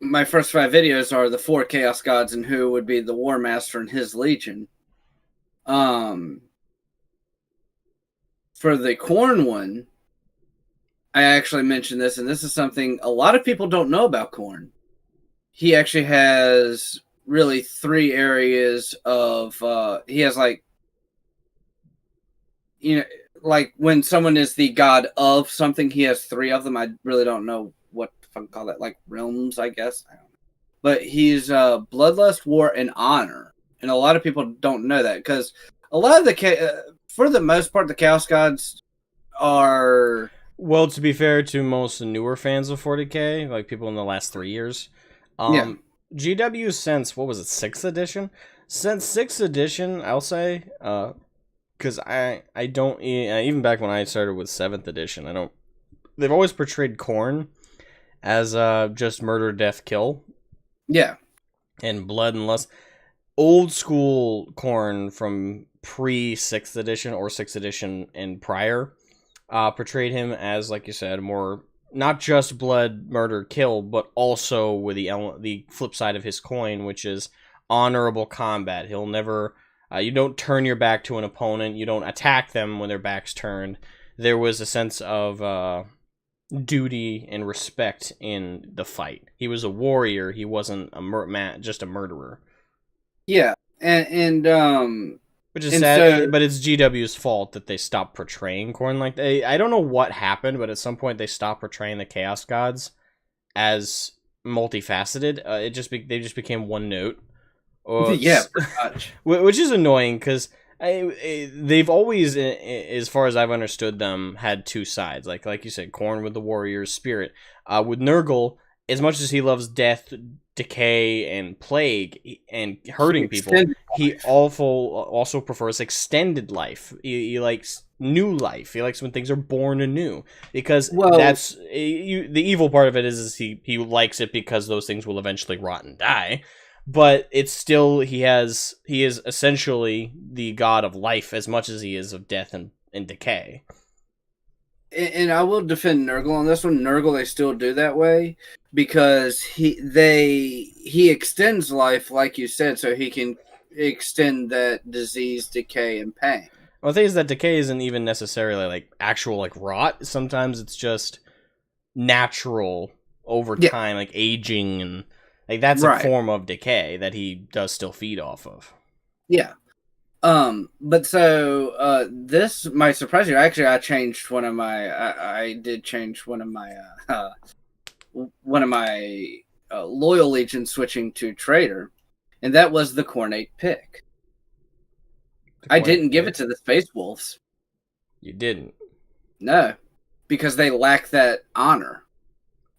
my first 5 videos are the 4 Chaos Gods and who would be the War Master and his Legion. For the Khorne one, I actually mentioned this, and this is something a lot of people don't know about Khorne. He actually has really 3 areas of he has like, like when someone is the god of something, he has 3 of them. I really don't know what to fucking call that, like realms, I guess. I don't know. But he's bloodlust, war, and honor, and a lot of people don't know that because a lot of for the most part, the Chaos Gods are. Well, to be fair to most newer fans of 40K, like people in the last 3 years, GW since, what was it, 6th edition? Since 6th edition, I'll say, because I don't, even back when I started with 7th edition, they've always portrayed Khorne as just murder, death, kill. Yeah. and Blood and Lust. Old school Corn from pre 6th edition or 6th edition and prior portrayed him as, like you said, more not just blood, murder, kill, but also with the flip side of his coin, which is honorable combat. He'll never, you don't turn your back to an opponent, you don't attack them when their back's turned. There was a sense of duty and respect in the fight. He was a warrior. He wasn't just a murderer. Yeah, and Which is and sad, so but it's GW's fault that they stopped portraying Korn like that. I don't know what happened, but at some point they stopped portraying the Chaos Gods as multifaceted. They just became one note, yeah, pretty much. which is annoying because they've always, as far as I've understood them, had two sides. Like you said, Korn with the warrior's spirit. With Nurgle, as much as he loves death, decay, and plague and hurting people, he also prefers extended life. He likes new life. He likes when things are born anew, because that's the evil part of it is he likes it because those things will eventually rot and die. But it's still he is essentially the god of life as much as he is of death and decay. And I will defend Nurgle on this one. Nurgle, they still do that way because he extends life, like you said, so he can extend that disease, decay, and pain. Well, the thing is that decay isn't even necessarily like actual like rot. Sometimes it's just natural over time, like aging, and like that's a form of decay that he does still feed off of. Yeah. But so this might surprise you. Actually, I changed one of my. I did change one of my loyal legions, switching to traitor, and that was the Cornate pick. I didn't give it to the Space Wolves. You didn't? No, because they lack that honor.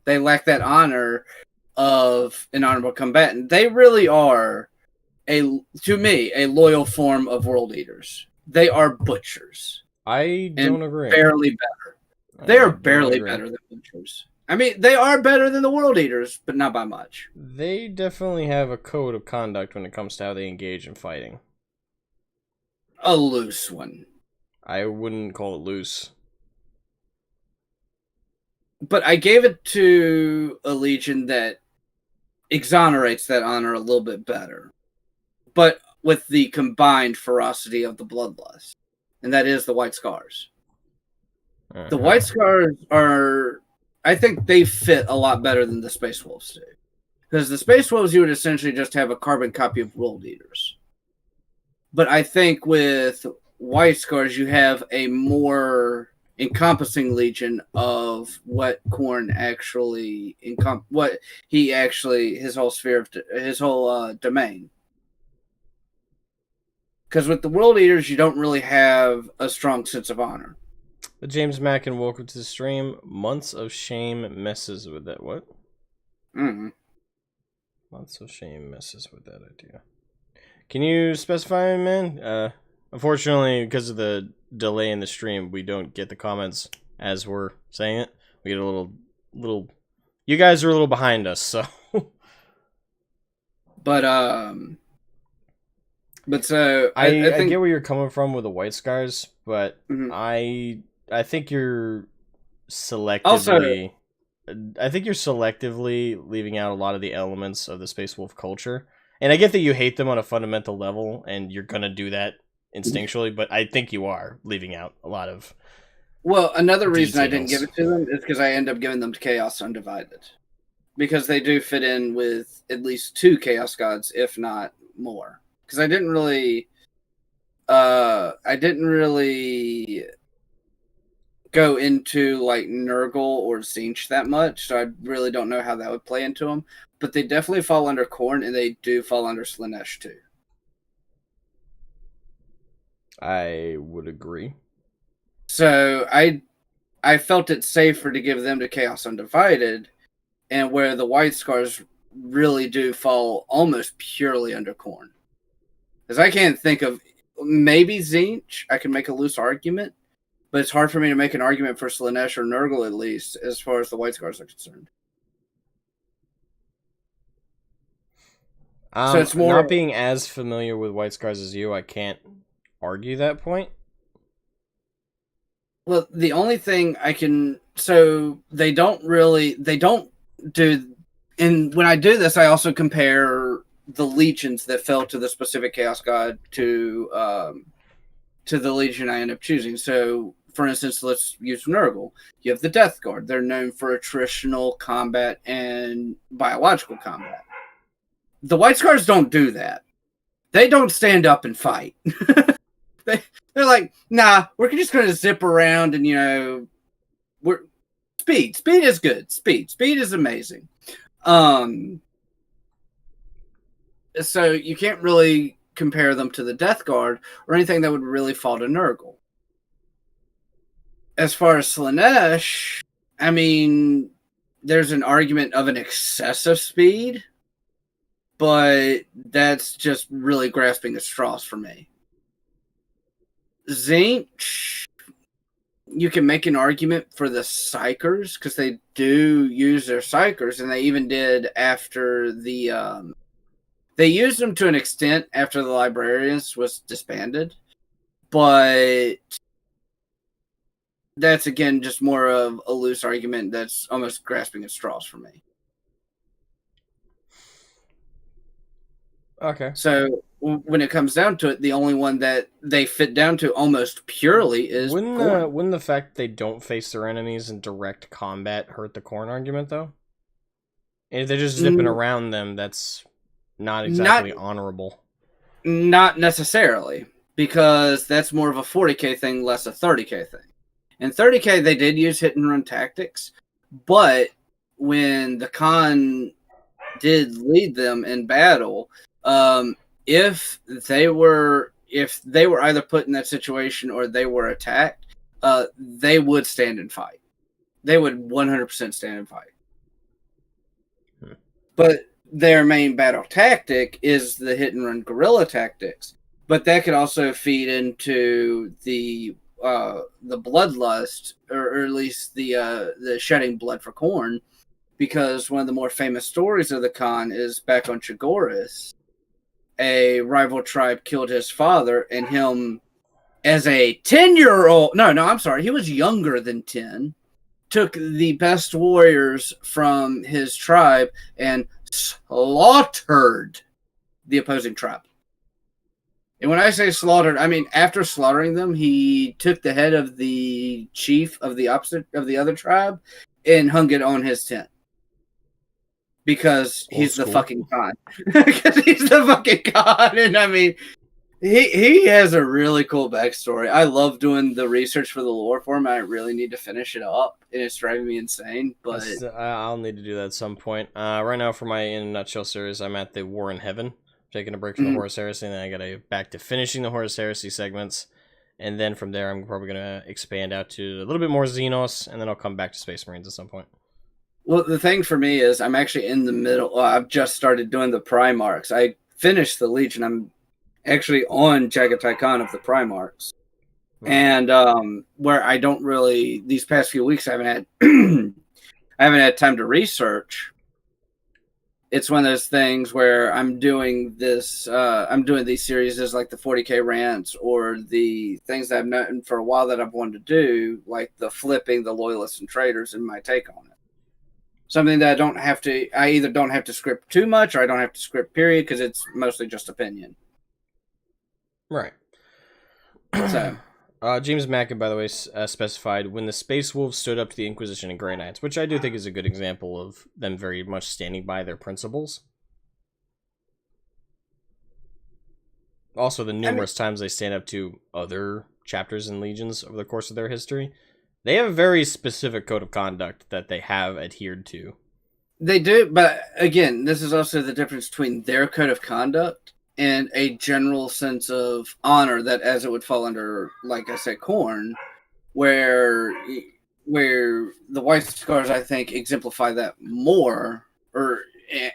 They lack that honor of an honorable combatant. They really are, to me, a loyal form of World Eaters. They are butchers. I don't agree. Barely better. They are barely better than butchers. I mean, they are better than the World Eaters, but not by much. They definitely have a code of conduct when it comes to how they engage in fighting. A loose one. I wouldn't call it loose. But I gave it to a legion that exonerates that honor a little bit better, but with the combined ferocity of the Bloodlust, and that is the White Scars. The White Scars are, I think they fit a lot better than the Space Wolves do. Because the Space Wolves, you would essentially just have a carbon copy of World Eaters. But I think with White Scars, you have a more encompassing legion of what Korn actually his whole sphere of his whole domain. Because with the World Eaters, you don't really have a strong sense of honor. James Mackin, welcome to the stream. Months of Shame messes with that. What? Mm-hmm. Months of Shame messes with that idea. Can you specify, man? Unfortunately, because of the delay in the stream, we don't get the comments as we're saying it. We get a little. You guys are a little behind us, so. But so I get where you're coming from with the White Scars, but I think you're selectively. I think you're selectively leaving out a lot of the elements of the Space Wolf culture. And I get that you hate them on a fundamental level, and you're going to do that instinctually, but I think you are leaving out a lot of another reason details. I didn't give it to them is because I end up giving them to Chaos Undivided. Because they do fit in with at least 2 Chaos Gods, if not more. Because I didn't really go into like Nurgle or Tzeentch that much, so I really don't know how that would play into them. But they definitely fall under Khorne, and they do fall under Slaanesh too. I would agree. So I felt it safer to give them to Chaos Undivided, and where the White Scars really do fall almost purely under Khorne. Because I can't think of, maybe Tzeentch, I can make a loose argument, but it's hard for me to make an argument for Slaanesh or Nurgle, at least, as far as the White Scars are concerned. So it's Not more. being as familiar with White Scars as you, I can't argue that point. Well, the only thing I can, so they don't do, and when I do this, I also compare the legions that fell to the specific Chaos God to the legion I end up choosing. So, for instance, let's use Nurgle. You have the Death Guard. They're known for attritional combat and biological combat. The White Scars don't do that. They don't stand up and fight. they, they're like, nah, we're just going to zip around and we're speed. Speed is good. Speed is amazing. Um, so you can't really compare them to the Death Guard or anything that would really fall to Nurgle. As far as Slanesh, I mean, there's an argument of an excessive speed, but that's just really grasping at straws for me. Zinch, you can make an argument for the Psychers because they do use their Psychers, and they even did after the. They used them to an extent after the Librarians was disbanded, but that's again just more of a loose argument that's almost grasping at straws for me. Okay. So when it comes down to it, the only one that they fit down to almost purely is Khorne. Wouldn't the fact they don't face their enemies in direct combat hurt the Khorne argument though? If they're just zipping around them, that's not Not exactly honorable. not necessarily, because that's more of a 40k thing, less a 30k thing. In 30k, they did use hit and run tactics, but when the Khan did lead them in battle, if they were either put in that situation or they were attacked, they would stand and fight. They would 100% stand and fight. But their main battle tactic is the hit and run guerrilla tactics. But that could also feed into the bloodlust, or at least the shedding blood for Khorne, because one of the more famous stories of the Khan is back on Chagoris. A rival tribe killed his father, and him as a 10-year-old. No, I'm sorry. He was younger than 10. Took the best warriors from his tribe and slaughtered the opposing tribe. And when I say slaughtered, I mean after slaughtering them, he took the head of the chief of the other tribe and hung it on his tent. Because he's the fucking god. Because he's the fucking god. And I mean, he has a really cool backstory. I love doing the research for the lore for him. I really need to finish it up, and it's driving me insane. But I'll need to do that at some point. Right now, for my In a Nutshell series, I'm at the War in Heaven, taking a break from the Horus Heresy, and then I gotta back to finishing the Horus Heresy segments, and then from there, I'm probably gonna expand out to a little bit more Xenos, and then I'll come back to Space Marines at some point. Well, the thing for me is I'm actually in the middle. I've just started doing the Primarchs. I finished the Legion. I'm actually on Jagatai Khan of the Primarchs. And where I don't really, these past few weeks, I haven't had I haven't had time to research. It's one of those things where I'm doing this. I'm doing these series as like the 40k rants or the things that I've known for a while that I've wanted to do, like the flipping the loyalists and traitors and my take on it. Something that I either don't have to script too much or I don't have to script period because it's mostly just opinion. Right. So. James Mackin, by the way, specified when the Space Wolves stood up to the Inquisition and Grey Knights, which I do think is a good example of them very much standing by their principles. Also, the numerous times they stand up to other chapters and legions over the course of their history. They have a very specific code of conduct that they have adhered to. They do, but again, this is also the difference between their code of conduct and a general sense of honor that, as it would fall under, like I said, Khorne, where the White Scars, I think, exemplify that more,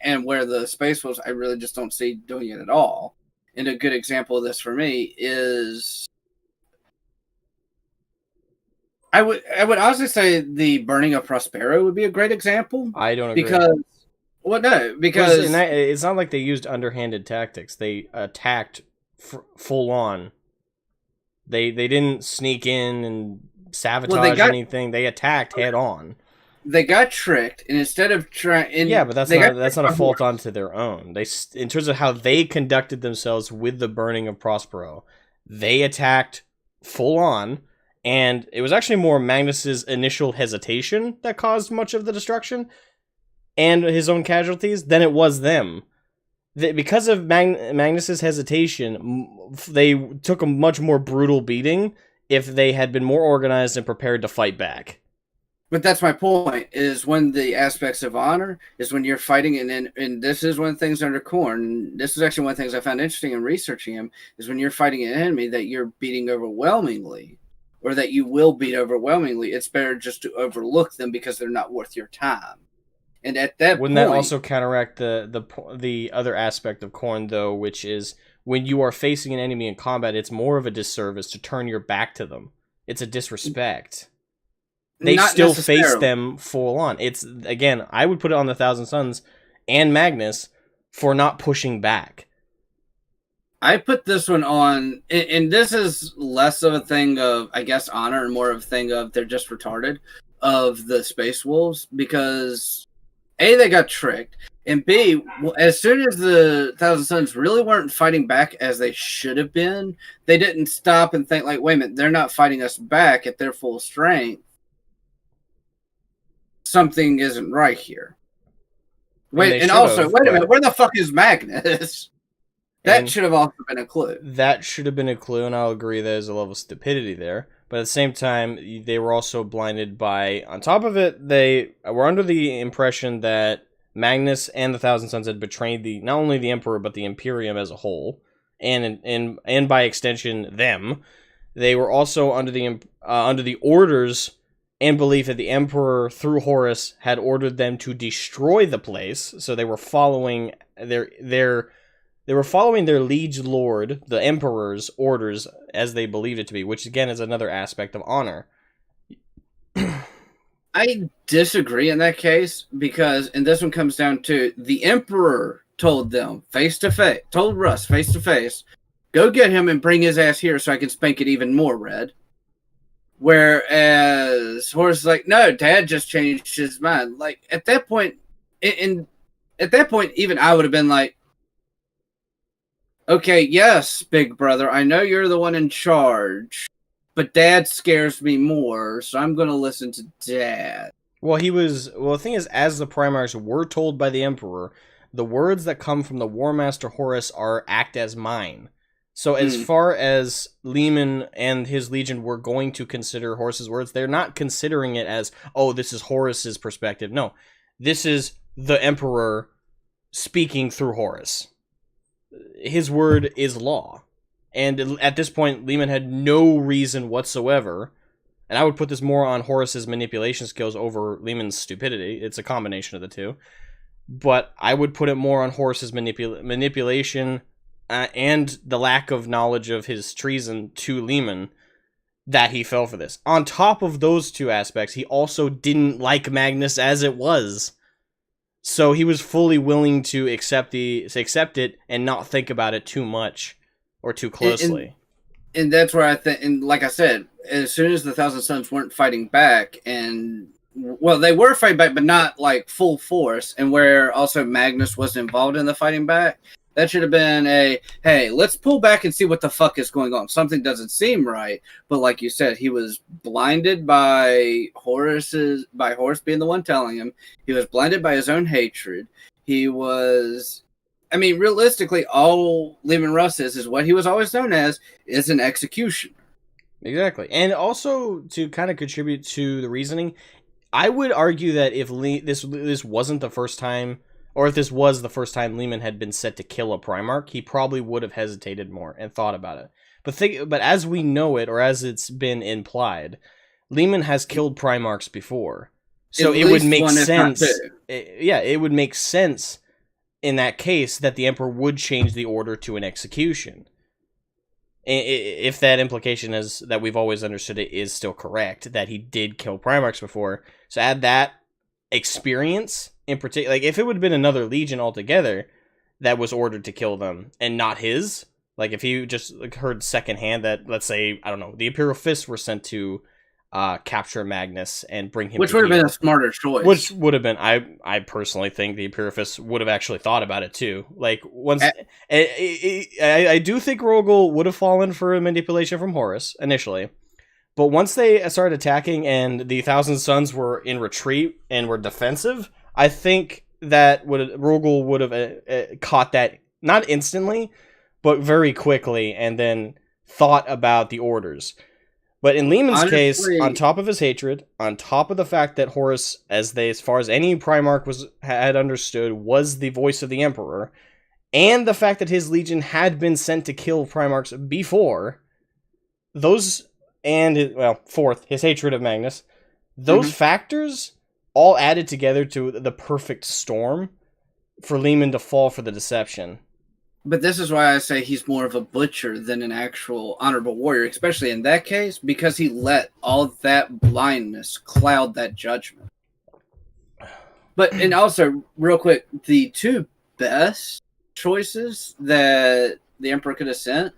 and where the Space Wolves, I really just don't see doing it at all. And a good example of this for me is, I would honestly say the burning of Prospero would be a great example. I don't agree. Because, Well, no, And because that, it's not like they used underhanded tactics. They attacked full on. They didn't sneak in and well they sabotage got anything. They attacked head on. they got tricked, and instead of Yeah, trying, but they got that's tricked not a by fault horse. onto their own. In terms of how they conducted themselves with the burning of Prospero, they attacked full on, and it was actually more Magnus's initial hesitation that caused much of the destruction and his own casualties than it was them. Because of Magnus's hesitation, they took a much more brutal beating if they had been more organized and prepared to fight back. But that's my point. Is when the aspects of honor is when you're fighting, and this is one of the things under Korn. This is actually one of the things I found interesting in researching him is when you're fighting an enemy that you're beating overwhelmingly, or that you will beat overwhelmingly. It's better just to overlook them because they're not worth your time. And at that Wouldn't that point, also counteract the other aspect of Korn though, which is when you are facing an enemy in combat, it's more of a disservice to turn your back to them. It's a disrespect. They not still face necessarily. them full on. It's again, I would put it on the Thousand Sons and Magnus for not pushing back. I put this one on, and this is less of a thing of, I guess, honor and more of a thing of they're just retarded of the Space Wolves because A, they got tricked, and B, as soon as the Thousand Sons really weren't fighting back as they should have been, they didn't stop and think, like, wait a minute, they're not fighting us back at their full strength. Something isn't right here. And Wait, they and should also, have, wait a minute, but where the fuck is Magnus? That and should have also been a clue. that should have been a clue, and I'll agree there's a level of stupidity there. But at the same time, they were also blinded by. On top of it, they were under the impression that Magnus and the Thousand Sons had betrayed not only the Emperor but the Imperium as a whole, and by extension them. They were also under the orders and belief that the Emperor through Horus had ordered them to destroy the place. So they were following their liege lord, the Emperor's orders, as they believed it to be, which again is another aspect of honor. I disagree in that case because, and this one comes down to the Emperor told them face to face, told Russ face to face, go get him and bring his ass here so I can spank it even more, Red. Whereas Horace is like, no, Dad just changed his mind. Like at that point, at that point, even I would have been like, okay, yes, big brother, I know you're the one in charge, but Dad scares me more, so I'm going to listen to Dad. Well, the thing is, as the Primarchs were told by the Emperor, the words that come from the War Master Horus are act as mine. So as far as Lehman and his legion were going to consider Horus's words, they're not considering it as, oh, this is Horus's perspective. No, this is the Emperor speaking through Horus. His word is law. And at this point, Lehman had no reason whatsoever, and I would put this more on Horus's manipulation skills over Lehman's stupidity. It's a combination of the two. But I would put it more on Horus's manipulation and the lack of knowledge of his treason to Lehman that he fell for this. On top of those two aspects, he also didn't like Magnus as it was. So he was fully willing to accept it and not think about it too much or too closely. And that's where I think, and like I said, as soon as the Thousand Sons weren't fighting back, and well, they were fighting back, but not like full force, and where also Magnus was involved in the fighting back, that should have been hey, let's pull back and see what the fuck is going on. Something doesn't seem right, but like you said, he was blinded by Horus being the one telling him. He was blinded by his own hatred. He was, I mean, realistically, all Lehman Russ is what he was always known as, is an executioner. Exactly. And also to kind of contribute to the reasoning, I would argue that if this wasn't the first time, or if this was the first time Lehman had been set to kill a Primarch, he probably would have hesitated more and thought about it. But as we know it, or as it's been implied, Lehman has killed Primarchs before. So it would make sense. It would make sense in that case that the Emperor would change the order to an execution. If that implication is that we've always understood it is still correct, that he did kill Primarchs before. So add that experience in particular. Like if it would have been another legion altogether that was ordered to kill them and not his, like if he just like, heard secondhand that, let's say, I don't know, the Imperial Fists were sent to capture Magnus and bring him Which to would have been heel. a smarter choice. Which would have been, I personally think the Imperial Fists would have actually thought about it too. Like once, I do think Rogel would have fallen for a manipulation from Horus initially, but once they started attacking and the Thousand Sons were in retreat and were defensive, I think that Rogel would have caught that not instantly, but very quickly, and then thought about the orders. But in Lehman's case, on top of his hatred, on top of the fact that Horus, as far as any Primarch had understood, was the voice of the Emperor, and the fact that his legion had been sent to kill Primarchs before, those, and, fourth, his hatred of Magnus, those factors all added together to the perfect storm for Lehman to fall for the deception. But this is why I say he's more of a butcher than an actual honorable warrior, especially in that case, because he let all that blindness cloud that judgment. But, and also, real quick, the two best choices that the Emperor could have sent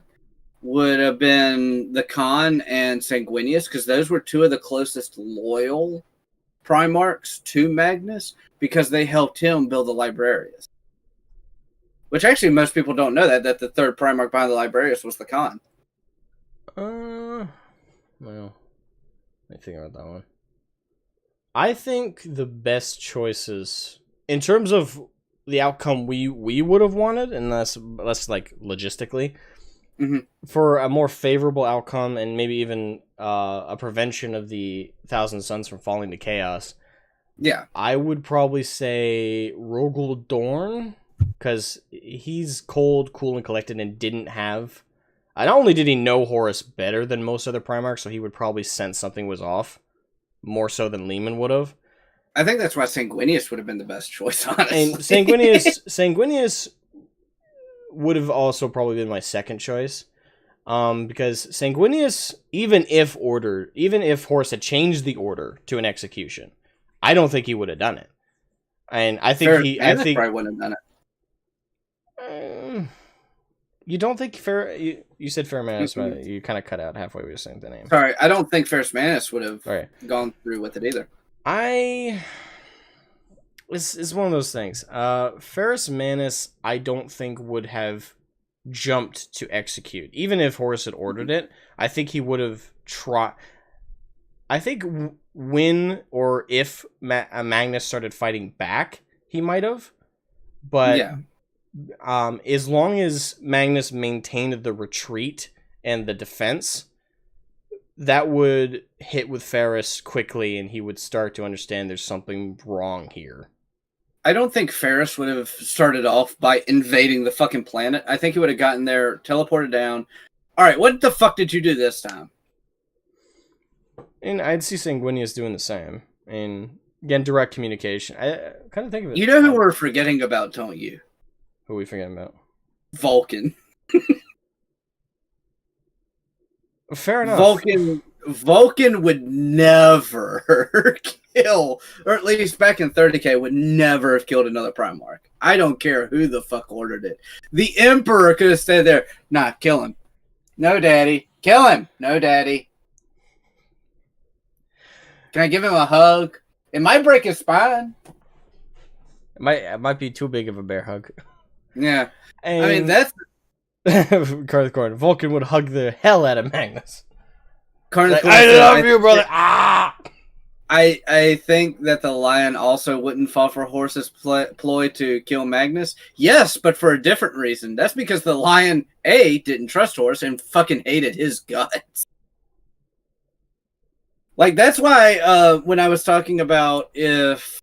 would have been the Khan and Sanguinius, because those were two of the closest loyal Primarchs to Magnus, because they helped him build the Librarius. Which actually most people don't know that the third Primarch behind the Librarius was the Khan. Well, let me think about that one. I think the best choices, in terms of the outcome we would have wanted, and less like logistically, for a more favorable outcome and maybe even a prevention of the Thousand Sons from falling to chaos, I would probably say Rogel Dorn. Because he's cold, cool, and collected and didn't have... Not only did he know Horus better than most other Primarchs, so he would probably sense something was off. More so than Lehman would have. I think that's why Sanguinius would have been the best choice, honestly. And Sanguinius would have also probably been my second choice. Because Sanguinius, even if Horus had changed the order to an execution, I don't think he would have done it. And I think probably wouldn't have done it. You don't think you said Ferris Manus, you kind of cut out halfway when you were saying the name. Sorry, I don't think Ferris Manus would have gone through with it either. It's one of those things. Ferris Manus, I don't think would have jumped to execute. Even if Horus had ordered it, I think he would have tried. I think when or if Magnus started fighting back, he might have. But as long as Magnus maintained the retreat and the defense, that would hit with Ferris quickly, and he would start to understand there's something wrong here. I don't think Ferris would have started off by invading the fucking planet. I think he would have gotten there, teleported down. All right, what the fuck did you do this time? And I'd see Sanguinius doing the same. And again, direct communication. I kind of think of it. You know who we're forgetting about, don't you? Who are we forgetting about? Vulcan. Fair enough. Vulcan would never kill, or at least back in 30K, would never have killed another Primarch. I don't care who the fuck ordered it. The Emperor could have stayed there. Nah, kill him. No, daddy. Kill him. No, daddy. Can I give him a hug? It might break his spine. It might be too big of a bear hug. Yeah. And I mean, that's... Carthcorn. Vulcan would hug the hell out of Magnus. Like, I love you, brother. I think that the Lion also wouldn't fall for Horus's ploy to kill Magnus. Yes, but for a different reason. That's because the Lion, A, didn't trust Horus and fucking hated his guts. Like, that's why when I was talking about if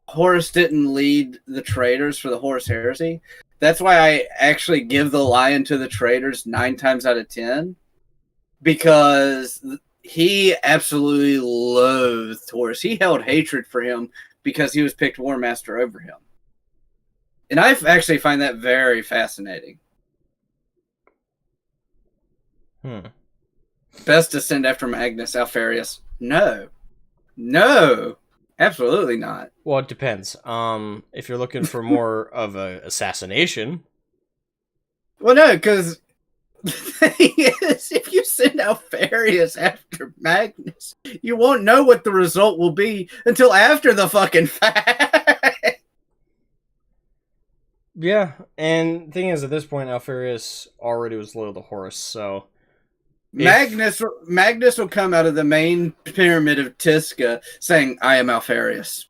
Horus didn't lead the traitors for the Horus Heresy, that's why I actually give the Lion to the traitors 9 times out of 10. Because he absolutely loathed Horus. He held hatred for him because he was picked War Master over him. And I actually find that very fascinating. Best to send after Magnus Alfarius. No. Absolutely not. Well, it depends. If you're looking for more of a assassination, Well, no, because the thing is, if you send Alfarius after Magnus, you won't know what the result will be until after the fucking fact. yeah. And thing is, at this point, Alfarius already was loyal to Horus, so if Magnus will come out of the main pyramid of Tisca saying, "I am Alfarius."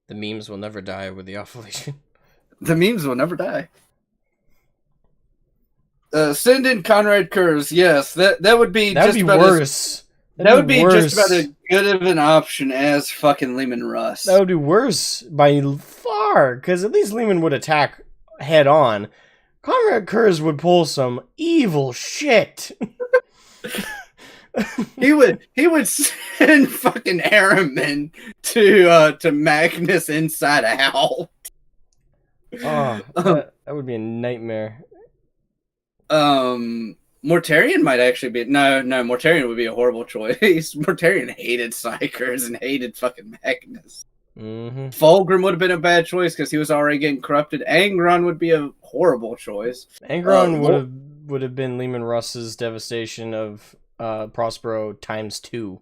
the memes will never die with the ovulation. The memes will never die. Send in Conrad Kurz. Yes, that would be That would just be about worse. that would be worse. just about as good of an option as fucking Lehman Russ. That would be worse by far, because at least Lehman would attack head on. Conrad Kurz would pull some evil shit. he would send fucking Araman to Magnus inside out. Oh, that would be a nightmare. Mortarion might actually be Mortarion would be a horrible choice. Mortarion hated Psychers and hated fucking Magnus. Mm-hmm. Fulgrim would have been a bad choice because he was already getting corrupted. Angron would be a horrible choice. Angron would have been Lehman Russ's devastation of Prospero times 2.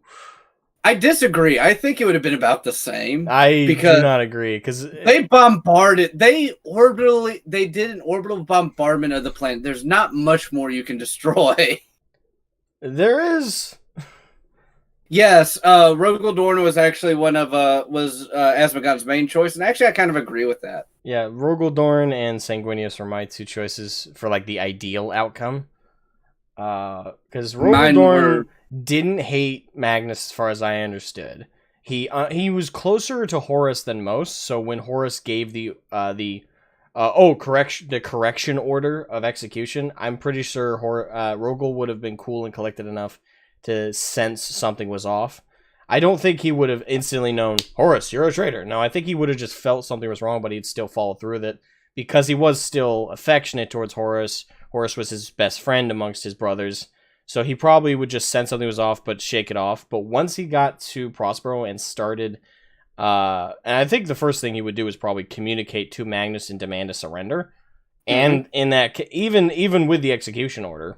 I disagree. I think it would have been about the same. I do not agree because they bombarded. They did an orbital bombardment of the planet. There's not much more you can destroy. There is. Yes, Rogel Dorn was actually one of Asmogon's main choice, and actually I kind of agree with that. Yeah, Rogel Dorn and Sanguinius were my 2 choices for like the ideal outcome. Because Rogel Dorn didn't hate Magnus as far as I understood. He was closer to Horus than most, so when Horus gave the correction order of execution, I'm pretty sure Rogel would have been cool and collected enough to sense something was off. I don't think he would have instantly known, Horus, you're a traitor. No, I think he would have just felt something was wrong, but he'd still follow through with it because he was still affectionate towards Horus. Horus was his best friend amongst his brothers. So he probably would just sense something was off, but shake it off. But once he got to Prospero and started, and I think the first thing he would do is probably communicate to Magnus and demand a surrender. Mm-hmm. And in that, even with the execution order,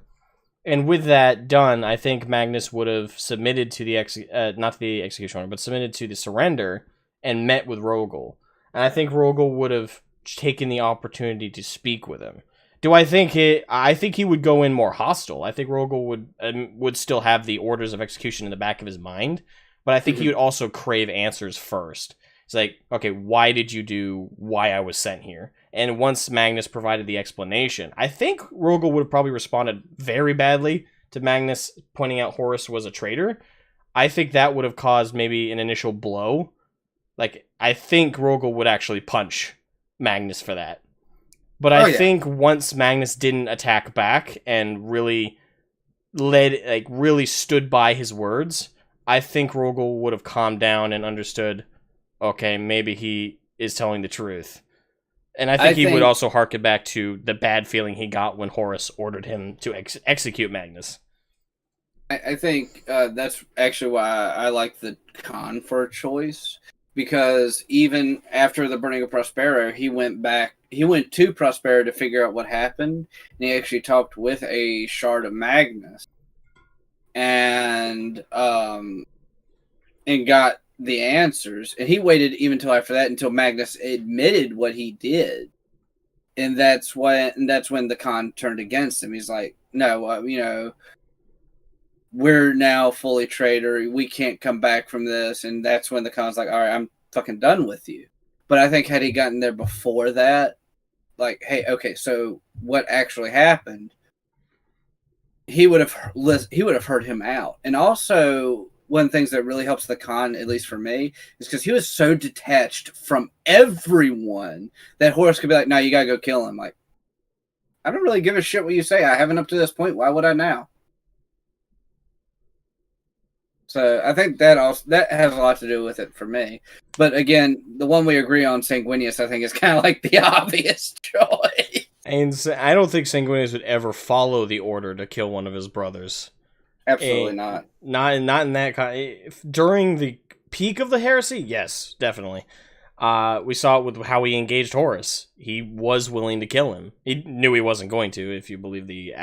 and with that done, I think Magnus would have submitted to the not the execution order, but submitted to the surrender and met with Rogel. And I think Rogel would have taken the opportunity to speak with him. Do I think I think he would go in more hostile. I think Rogel would still have the orders of execution in the back of his mind, but I think he would also crave answers first. It's like, okay, why did you do why I was sent here? And once Magnus provided the explanation, I think Rogel would have probably responded very badly to Magnus pointing out Horus was a traitor. I think that would have caused maybe an initial blow. Like, I think Rogel would actually punch Magnus for that. But I think once Magnus didn't attack back and really really stood by his words, I think Rogel would have calmed down and understood, okay, maybe he is telling the truth. And I think he would also harken back to the bad feeling he got when Horus ordered him to execute Magnus. I think that's actually why I like the Khan for choice. Because even after the burning of Prospero, he went to Prospero to figure out what happened. And he actually talked with a shard of Magnus. And got the answers. And he waited even till after that until Magnus admitted what he did. And that's when the Khan turned against him. He's like, no, we're now fully traitor. We can't come back from this. And that's when the Khan's like, all right, I'm fucking done with you. But I think had he gotten there before that, like, hey, okay, so what actually happened? He would have heard him out. And also, one of the things that really helps the Khan, at least for me, is because he was so detached from everyone that Horus could be like, no, you gotta go kill him. Like, I don't really give a shit what you say. I haven't up to this point. Why would I now? So I think that has a lot to do with it for me. But again, the one we agree on, Sanguinius, I think is kind of like the obvious choice. And I don't think Sanguinius would ever follow the order to kill one of his brothers. Absolutely And not. not in that during the peak of the heresy. Yes, definitely. We saw it with how he engaged Horus. He was willing to kill him. He knew he wasn't going to, if you believe the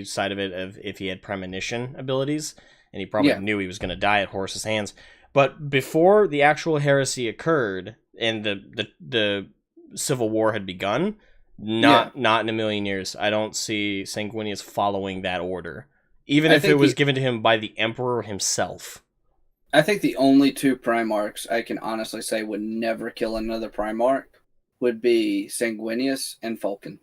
side of it of if he had premonition abilities, and he probably Yeah. knew he was going to die at Horus's hands. But before the actual heresy occurred and the civil war had begun, not in a million years, I don't see Sanguinius following that order, even if it was given to him by the Emperor himself. I think the only two Primarchs I can honestly say would never kill another Primarch would be Sanguinius and Falcon.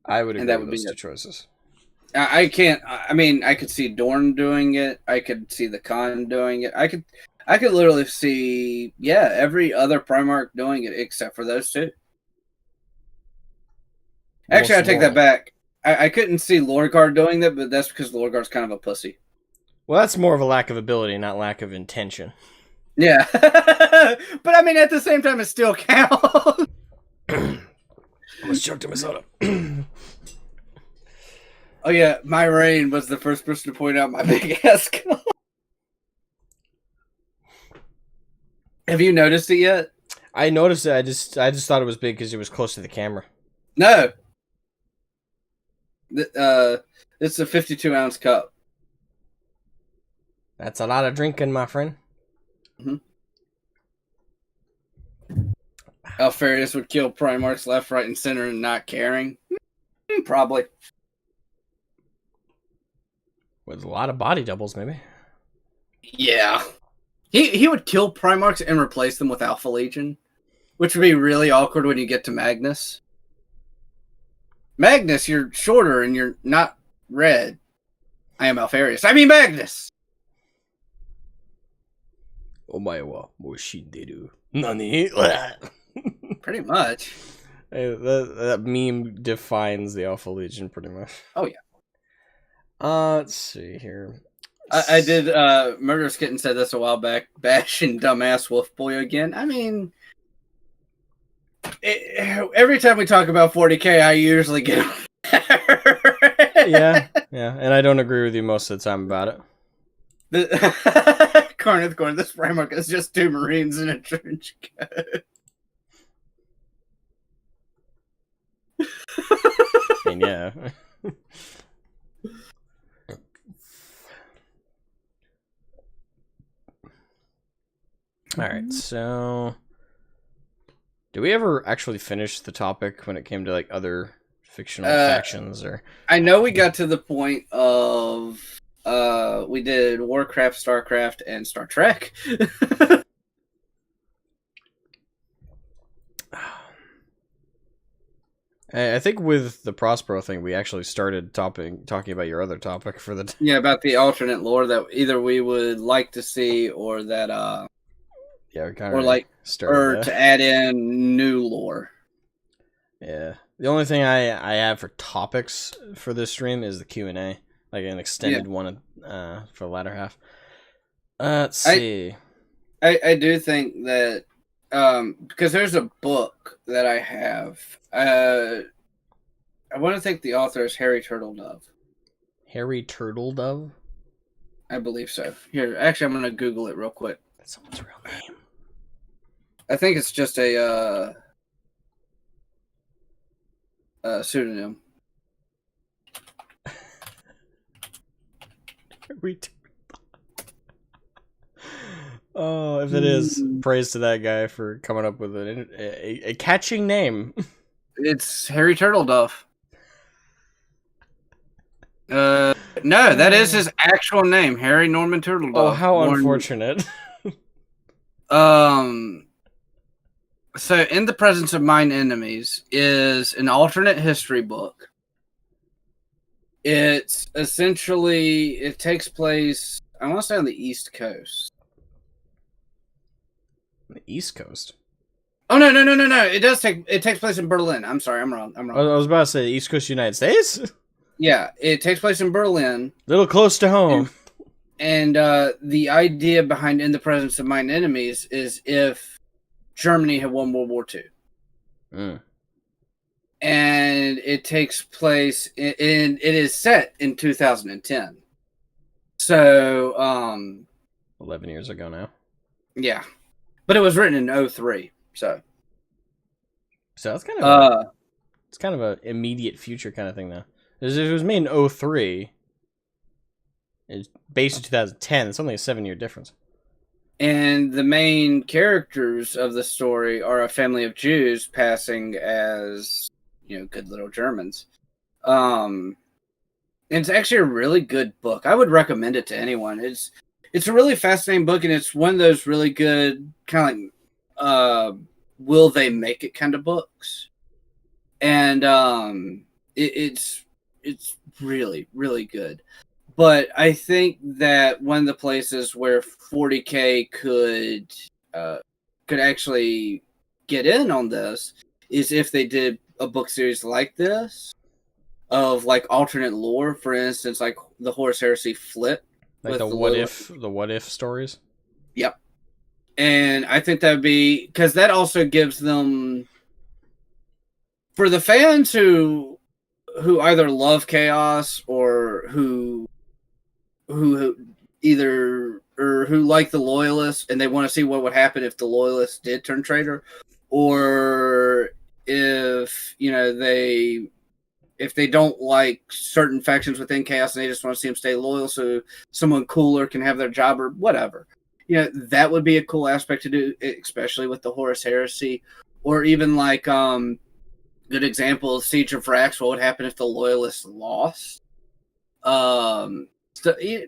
I would agree with those two choices. I can't. I mean, I could see Dorn doing it. I could see the Khan doing it. I could literally see, every other Primarch doing it except for those two. Actually, I take that back. I couldn't see Lorgar doing that, but that's because Lorgar's kind of a pussy. Well, that's more of a lack of ability, not lack of intention. Yeah. But I mean, at the same time, it still counts. Almost choked on my soda. Oh, yeah. My Rain was the first person to point out my big ass skull. Have you noticed it yet? I noticed it. I just thought it was big because it was close to the camera. No. It's a 52-ounce cup. That's a lot of drinking, my friend. Mm-hmm. Alfarius would kill Primarchs left, right, and center and not caring. Probably. With a lot of body doubles, maybe. Yeah. He would kill Primarchs and replace them with Alpha Legion, which would be really awkward when you get to Magnus. Magnus, you're shorter and you're not red. I am Alfarius. I mean Magnus! Omae wa moshinderu. Nani? Pretty much. Hey, that meme defines the Alpha Legion pretty much. Oh, yeah. Let's see here. I did, Murderous Kitten said this a while back, bashing dumbass Wolf Boy again. I mean, every time we talk about 40k, I usually get yeah, and I don't agree with you most of the time about it. Carneth Corn, this framework is just two Marines in a trench coat. And yeah. Alright, so do we ever actually finish the topic when it came to like other fictional factions? Or I know we got to the point of we did Warcraft, StarCraft, and Star Trek. I think with the Prospero thing, we actually started talking about your other topic for the about the alternate lore that either we would like to see or that we kind of like started to add in new lore. Yeah, the only thing I have for topics for this stream is the Q&A, like an extended one for the latter half. Let's see. I do think that because there's a book that I have. I want to think the author is Harry Turtledove. Harry Turtledove? I believe so. Here, actually, I'm going to Google it real quick. That's someone's real name. I think it's just a pseudonym. Oh, if it is, praise to that guy for coming up with a catching name. It's Harry Turtledove. No, that is his actual name, Harry Norman Turtledove. Oh, how unfortunate. So, In the Presence of Mine Enemies is an alternate history book. It's essentially, it takes place, I want to say on the East Coast. The East Coast? Oh, no. It takes place in Berlin. I'm sorry, I'm wrong. I was about to say the East Coast United States? Yeah, it takes place in Berlin. A little close to home. And the idea behind In the Presence of Mine Enemies is if Germany had won World War II. and it takes place in it is set in 2010. So, 11 years ago now. yeah, but it was written in 03. So that's kind of uh it's kind of a immediate future kind of thing though. It was made in 03. It's based in 2010. It's only a 7-year difference. and the main characters of the story are a family of Jews passing as, good little Germans. And it's actually a really good book. I would recommend it to anyone. It's a really fascinating book, and it's one of those really good kind of like will they make it kind of books. And it's really, really good. But I think that one of the places where 40K could actually get in on this is if they did a book series like this of like alternate lore, for instance, like the Horus Heresy flip, like with the what if stories. Yep. And I think that would be because that also gives them, for the fans who either love chaos or who either or who like the loyalists and they want to see what would happen if the loyalists did turn traitor, or if they don't like certain factions within chaos and they just want to see them stay loyal so someone cooler can have their job or whatever. That would be a cool aspect to do, especially with the Horus Heresy, or even like good example of Siege of Vrax. What would happen if the loyalists lost?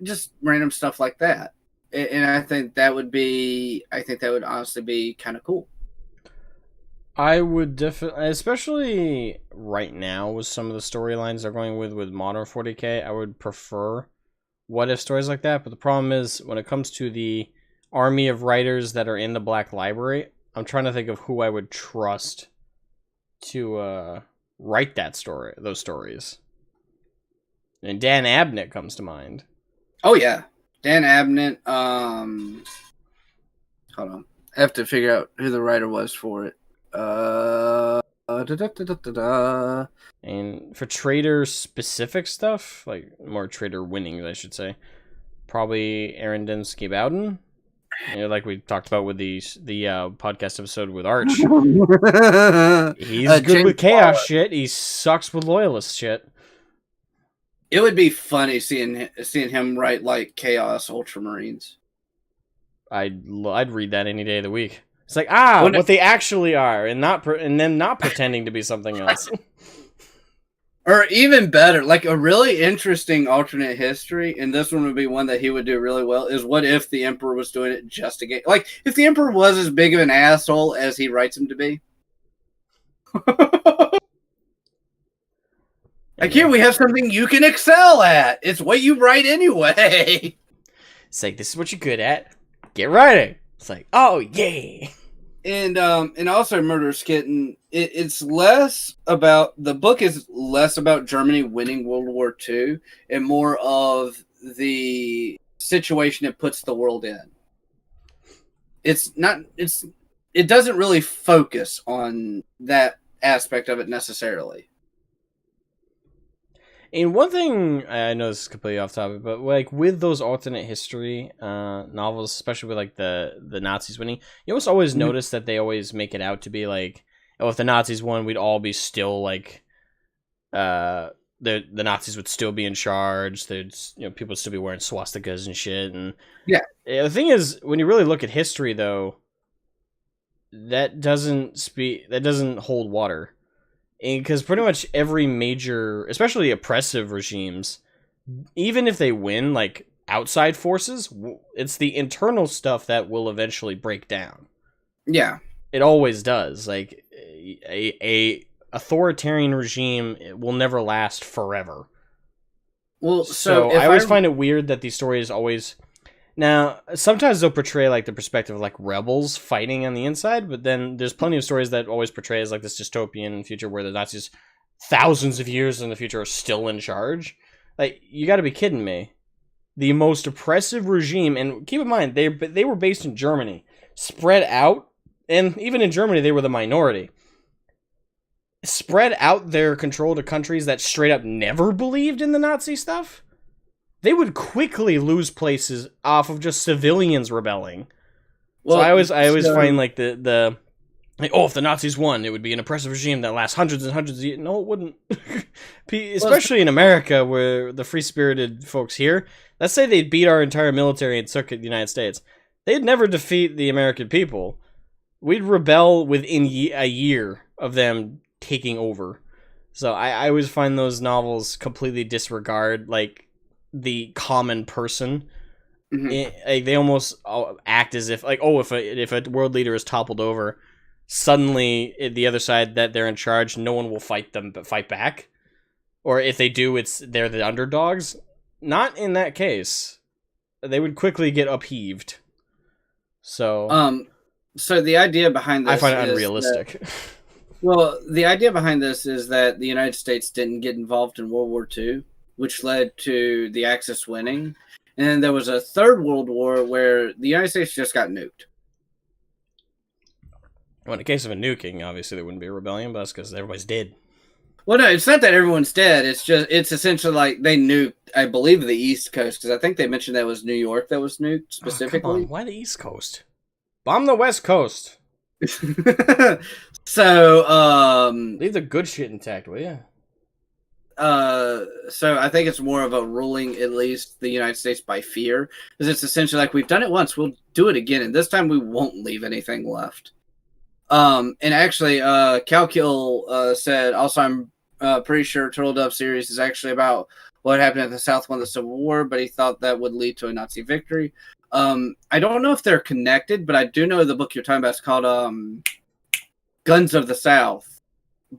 Just random stuff like that, and I think that would honestly be kind of cool. I would definitely, especially right now with some of the storylines they're going with modern 40K, I would prefer what if stories like that. But the problem is when it comes to the army of writers that are in the Black Library, I'm trying to think of who I would trust to write those stories. And Dan Abnett comes to mind. Oh yeah, Dan Abnett. Hold on, I have to figure out who the writer was for it. And for trader specific stuff, like more trader winnings, I should say, probably Aaron Dembski Bowden. Like we talked about with the podcast episode with Arch. He's good with chaos shit. He sucks with loyalist shit. It would be funny seeing him write like Chaos Ultramarines. I'd read that any day of the week. It's like what they actually are, and then not pretending to be something else. Or even better, like a really interesting alternate history, and this one would be one that he would do really well, is what if the Emperor was doing it just again? Like, if the Emperor was as big of an asshole as he writes him to be. Like, here we have something you can excel at. It's what you write anyway. It's like, this is what you're good at. Get writing. It's like, oh, yeah. And also Murderous Kitten, it's less about, the book is less about Germany winning World War II and more of the situation it puts the world in. It doesn't really focus on that aspect of it necessarily. And one thing, I know this is completely off topic, but like with those alternate history novels, especially with like the Nazis winning, you almost always notice that they always make it out to be like, oh, if the Nazis won, we'd all be still like, the Nazis would still be in charge. There's people would still be wearing swastikas and shit. And yeah, the thing is, when you really look at history, though, that doesn't hold water. Because pretty much every major, especially oppressive regimes, even if they win, like, outside forces, it's the internal stuff that will eventually break down. Yeah. It always does. Like, a authoritarian regime will never last forever. Well, so I always find it weird that these stories always... Now, sometimes they'll portray, like, the perspective of, like, rebels fighting on the inside, but then there's plenty of stories that always portray as, like, this dystopian future where the Nazis, thousands of years in the future, are still in charge. Like, you gotta be kidding me. The most oppressive regime, and keep in mind, they were based in Germany, spread out, and even in Germany, they were the minority. spread out their control to countries that straight up never believed in the Nazi stuff, they would quickly lose places off of just civilians rebelling. So Well, I always find so like the like, oh, if the Nazis won, it would be an oppressive regime that lasts hundreds and hundreds of years. No, it wouldn't. well, Especially in America, where the free spirited folks here, let's say they beat our entire military and took the United States, they'd never defeat the American people. We'd rebel within a year of them taking over. So I always find those novels completely disregard like the common person. mhm. Like, they almost act as if like, oh, if a world leader is toppled over, suddenly the other side that they're in charge, no one will fight them but fight back, or if they do, they're the underdogs. Not in that case. They would quickly get upheaved. So um, so the idea behind I this find it is unrealistic. well, the idea behind this is that the United States didn't get involved in World War II, which led to the Axis winning. And then there was a third World War where the United States just got nuked. Well, in the case of a nuking, obviously there wouldn't be a rebellion, but that's because everybody's dead. Well, no, it's not that everyone's dead. It's essentially like they nuked, I believe, the East Coast, because I think they mentioned that was New York that was nuked Oh, come specifically. on, why the East Coast? Bomb the West Coast. So, Leave the good shit intact, will you? so I think it's more of a ruling, at least the United States by fear, because it's essentially like we've done it once, we'll do it again, and this time we won't leave anything left. And actually, Calcul said also, I'm pretty sure Turtle Dove series is actually about what happened at the South won the Civil War, but he thought that would lead to a Nazi victory. I don't know if they're connected, but I do know the book you're talking about is called Guns of the South.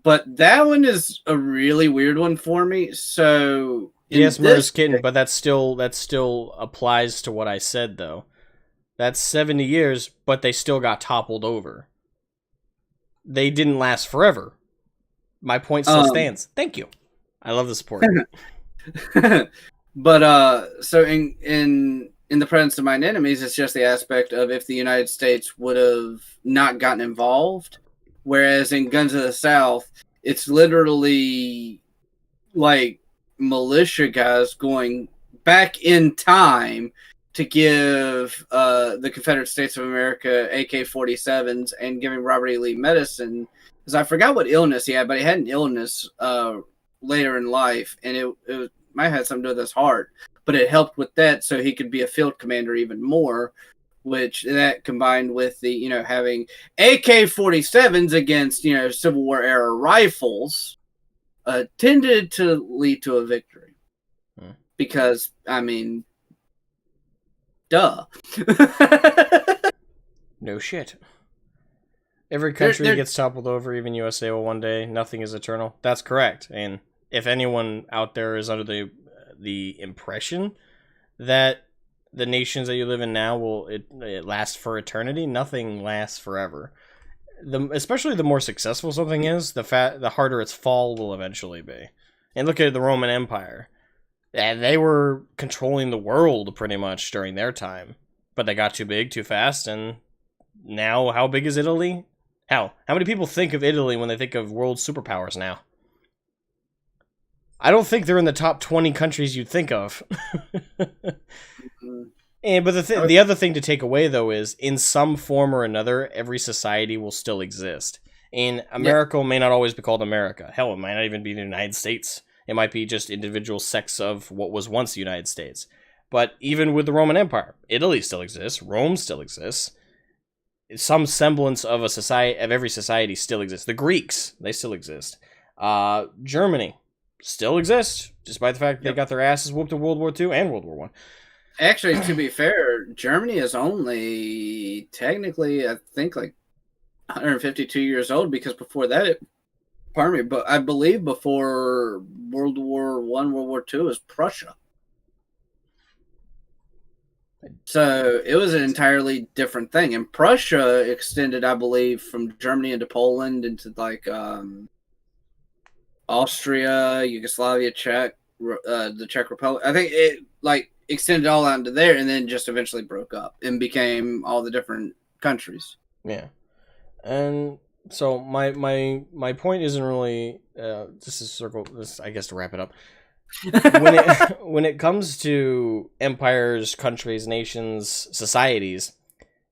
But that one is a really weird one for me. So Yes, Murder's Kitten, but that still applies to what I said though. That's 70 years, but they still got toppled over. They didn't last forever. My point still stands. Thank you. I love the support. But so in the presence of mine enemies, it's just the aspect of if the United States would have not gotten involved. Whereas in Guns of the South, it's literally like militia guys going back in time to give the Confederate States of America AK-47s and giving Robert E. Lee medicine. Because I forgot what illness he had, but he had an illness later in life, and it might have had something to do with his heart. But it helped with that so he could be a field commander even more, which that combined with the, having AK-47s against, Civil War era rifles tended to lead to a victory. Because, I mean, duh. No shit. Every country gets toppled over, even USA will one day. Nothing is eternal. That's correct. And if anyone out there is under the impression that the nations that you live in now will it last for eternity, nothing lasts forever. Especially the more successful something is, the harder its fall will eventually be. And look at the Roman Empire. They were controlling the world pretty much during their time, but they got too big too fast, and now how big is Italy? How many people think of Italy when they think of world superpowers now? I don't think they're in the top 20 countries you'd think of. But the other thing to take away, though, is in some form or another, every society will still exist. And America may not always be called America. Hell, it might not even be the United States. It might be just individual sects of what was once the United States. But even with the Roman Empire, Italy still exists. Rome still exists. Some semblance of every society still exists. The Greeks, they still exist. Germany still exists, despite the fact they got their asses whooped in World War II and World War One. Actually, to be fair, Germany is only technically, I think, like 152 years old, because before that, pardon me, but I believe before World War One, World War Two was Prussia. So it was an entirely different thing. And Prussia extended, I believe, from Germany into Poland into like Austria, Yugoslavia, the Czech Republic. I think it like extended all out into there, and then just eventually broke up and became all the different countries. Yeah, and So my point isn't really just to circle this. I guess to wrap it up. When it when it comes to empires, countries, nations, societies,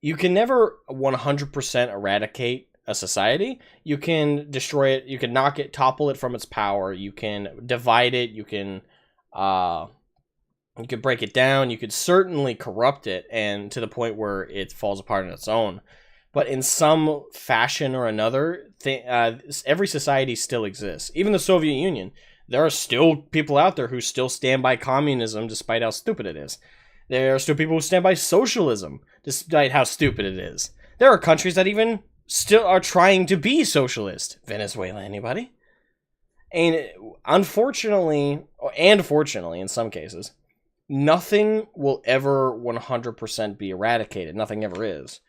you can never 100% eradicate a society. You can destroy it, you can knock it, topple it from its power, you can divide it, uh you could break it down, you could certainly corrupt it and to the point where it falls apart on its own. But in some fashion or another, every society still exists. Even the Soviet Union, there are still people out there who still stand by communism despite how stupid it is. There are still people who stand by socialism despite how stupid it is. There are countries that even still are trying to be socialist. Venezuela, anybody? And unfortunately, and fortunately in some cases, nothing will ever 100% be eradicated. Nothing ever is.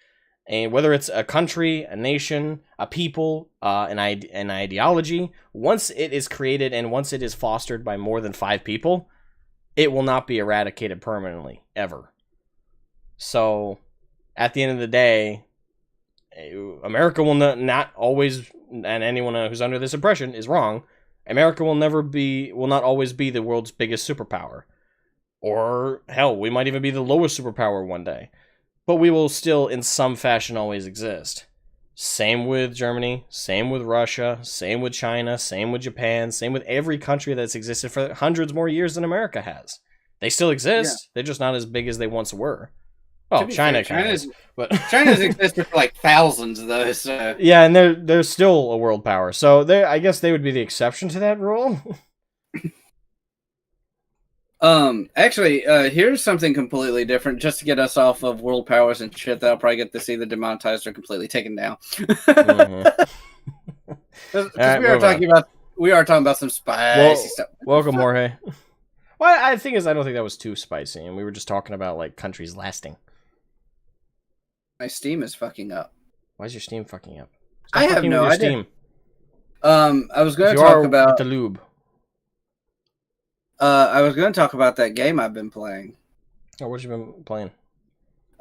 And whether it's a country, a nation, a people, an ideology, once it is created and once it is fostered by more than 5 people, it will not be eradicated permanently, ever. So, at the end of the day, America will not always, and anyone who's under this oppression is wrong, America will not always be the world's biggest superpower. Or, hell, we might even be the lowest superpower one day. But we will still, in some fashion, always exist. Same with Germany, same with Russia, same with China, same with Japan, same with every country that's existed for hundreds more years than America has. They still exist. Yeah. They're just not as big as they once were. Well, China kind of is, but China's existed for like thousands of those. So. Yeah, and they're still a world power. So I guess they would be the exception to that rule. Actually, here's something completely different, just to get us off of world powers and shit that I'll probably get this either demonetized or completely taken down. Because we are talking about some spicy stuff. Welcome, Jorge. Well, I don't think that was too spicy, and we were just talking about like countries lasting. My Steam is fucking up. Why is your Steam fucking up? I have no idea. I was going to talk about the lube. I was going to talk about that game I've been playing. Oh, what you been playing?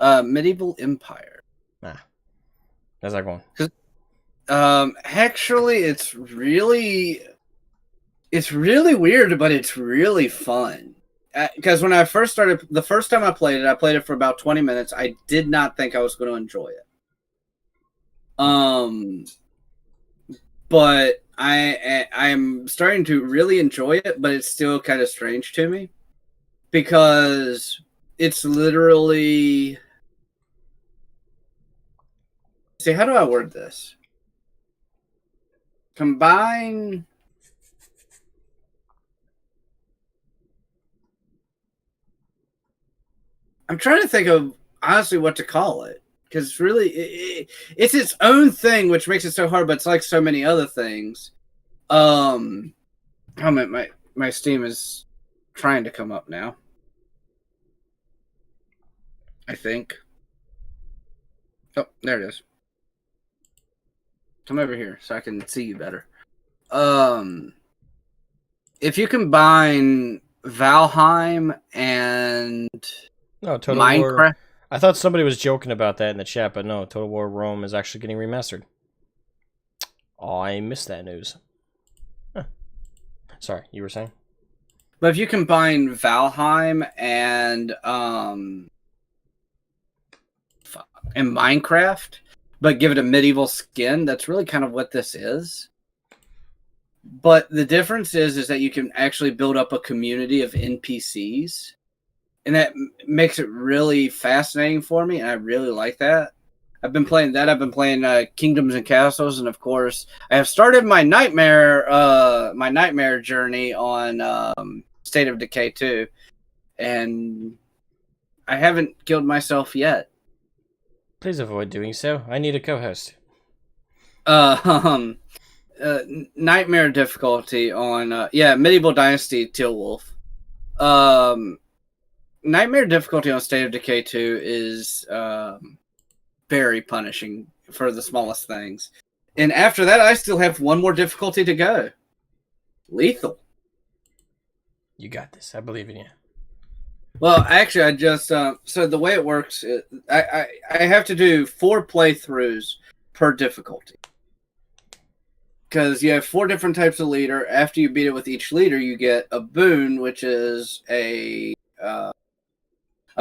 Medieval Empire. How's that going? Actually, it's really weird, but it's really fun. Because when I first started, the first time I played it for about 20 minutes. I did not think I was going to enjoy it. But I'm starting to really enjoy it, but it's still kind of strange to me because it's literally. See, how do I word this? Combine. I'm trying to think of honestly what to call it. Because it's really, it's its own thing, which makes it so hard, but it's like so many other things. My Steam is trying to come up now. I think. Oh, there it is. Come over here so I can see you better. If you combine Valheim and Minecraft. War. I thought somebody was joking about that in the chat, but no, Total War Rome is actually getting remastered. Oh, I missed that news. Huh. Sorry, you were saying? But if you combine Valheim and Minecraft, but give it a medieval skin, that's really kind of what this is. But the difference is that you can actually build up a community of NPCs. And that makes it really fascinating for me, and I really like that. I've been playing that. I've been playing Kingdoms and Castles, and of course, I have started my nightmare journey on State of Decay 2, and I haven't killed myself yet. Please avoid doing so. I need a co-host. Nightmare difficulty on Medieval Dynasty Tealwolf. Nightmare difficulty on State of Decay 2 is very punishing for the smallest things. And after that, I still have one more difficulty to go. Lethal. You got this. I believe in you. Well, actually, I just... so the way it works, I have to do 4 playthroughs per difficulty. because you have 4 different types of leader. After you beat it with each leader, you get a boon, which is a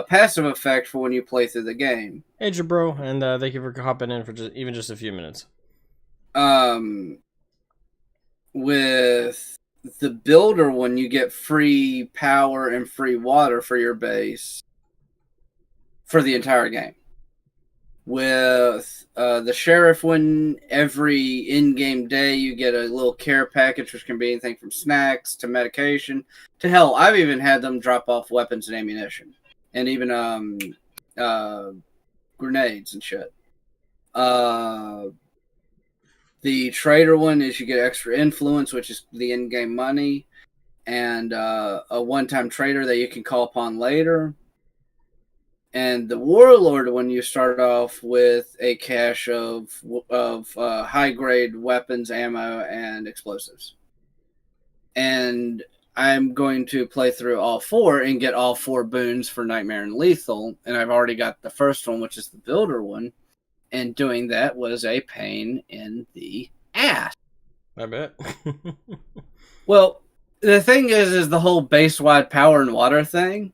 passive effect for when you play through the game. Hey, Jabro, and thank you for hopping in for just a few minutes. With the builder one, you get free power and free water for your base for the entire game. With the sheriff one, every in-game day you get a little care package, which can be anything from snacks to medication to hell. I've even had them drop off weapons and ammunition, and even grenades and shit. The trader one is you get extra influence, which is the in-game money, and a one-time trader that you can call upon later. And the warlord one, you start off with a cache of high-grade weapons, ammo, and explosives. And I'm going to play through all 4 and get all 4 boons for Nightmare and Lethal. And I've already got the first one, which is the builder one. And doing that was a pain in the ass. I bet. Well, the thing is the whole base-wide power and water thing.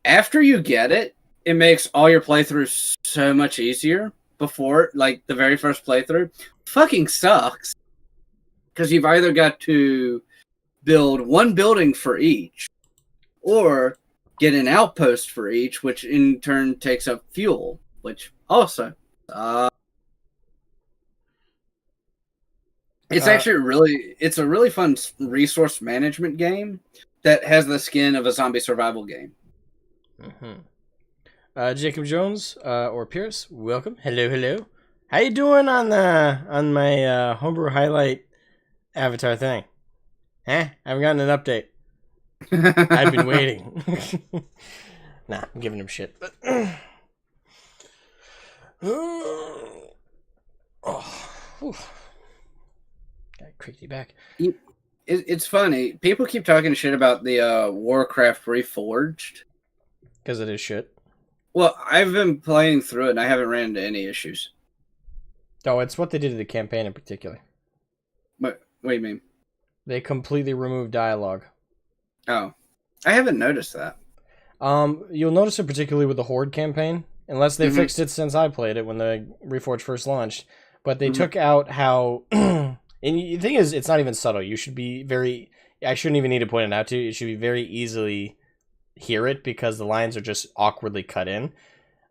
After you get it, it makes all your playthroughs so much easier. Before, like the very first playthrough, fucking sucks. Because you've either got to build 1 building for each, or get an outpost for each, which in turn takes up fuel, which also it's actually it's a really fun resource management game that has the skin of a zombie survival game. Jacob Jones or Pierce, welcome. Hello. How you doing on my homebrew highlight avatar thing? I haven't gotten an update. I've been waiting. Nah, I'm giving him shit. But got creaky back. It's funny. People keep talking shit about the Warcraft Reforged. Because it is shit. Well, I've been playing through it and I haven't ran into any issues. Oh, it's what they did to the campaign in particular. What do you mean? They completely removed dialogue. Oh, I haven't noticed that. You'll notice it particularly with the Horde campaign, unless they fixed it since I played it when the Reforged first launched. But they took out how, and the thing is, it's not even subtle. You should be I shouldn't even need to point it out to you. You should be very easily hear it because the lines are just awkwardly cut in.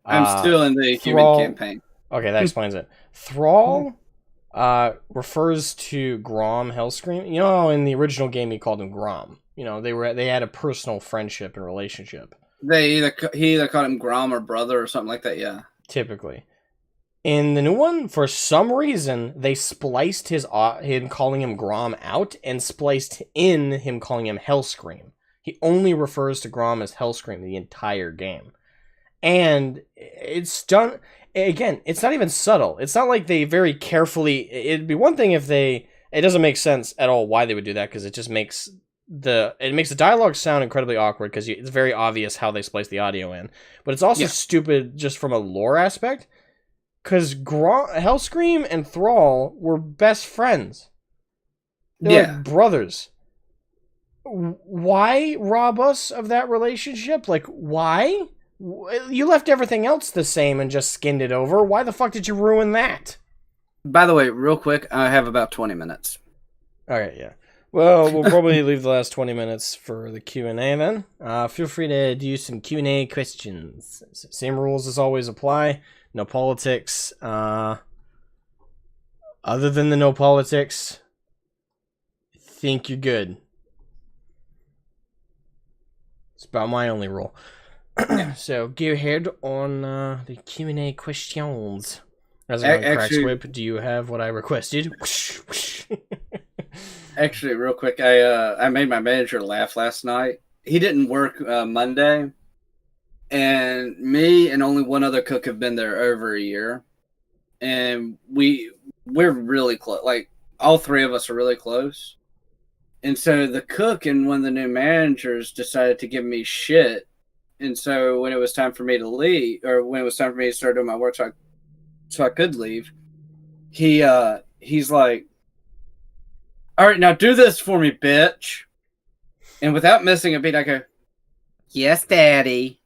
I'm still in the human campaign. Okay, that explains it. Thrall refers to Grom Hellscream. You know, in the original game, he called him Grom. You know, they had a personal friendship and relationship. He either called him Grom or brother or something like that. Yeah, typically. In the new one, for some reason, they spliced him calling him Grom out and spliced in him calling him Hellscream. He only refers to Grom as Hellscream the entire game. And it's done... Again, it's not even subtle. It's not like they very carefully... It'd be one thing if they... It doesn't make sense at all why they would do that, because it just makes the dialogue sound incredibly awkward, because it's very obvious how they splice the audio in. But it's also stupid just from a lore aspect, because Hellscream and Thrall were best friends. They're like brothers. Why rob us of that relationship? Like, why? You left everything else the same and just skinned it over. Why the fuck did you ruin that? By the way, real quick, I have about 20 minutes. Alright, yeah. Well, we'll probably leave the last 20 minutes for the Q&A then. Feel free to do some Q&A questions. Same rules as always apply. No politics. Other than the no politics, I think you're good. It's about my only rule. So go ahead on the Q&A questions. As a crack whip, do you have what I requested? Actually, real quick, I made my manager laugh last night. He didn't work Monday, and me and only one other cook have been there over a year, and we're really close. Like, all 3 of us are really close. And so the cook and one of the new managers decided to give me shit. And so when it was time for me to leave, or when it was time for me to start doing my work so I could leave, he he's like, "All right, now do this for me, bitch." And without missing a beat, I go, "Yes, daddy."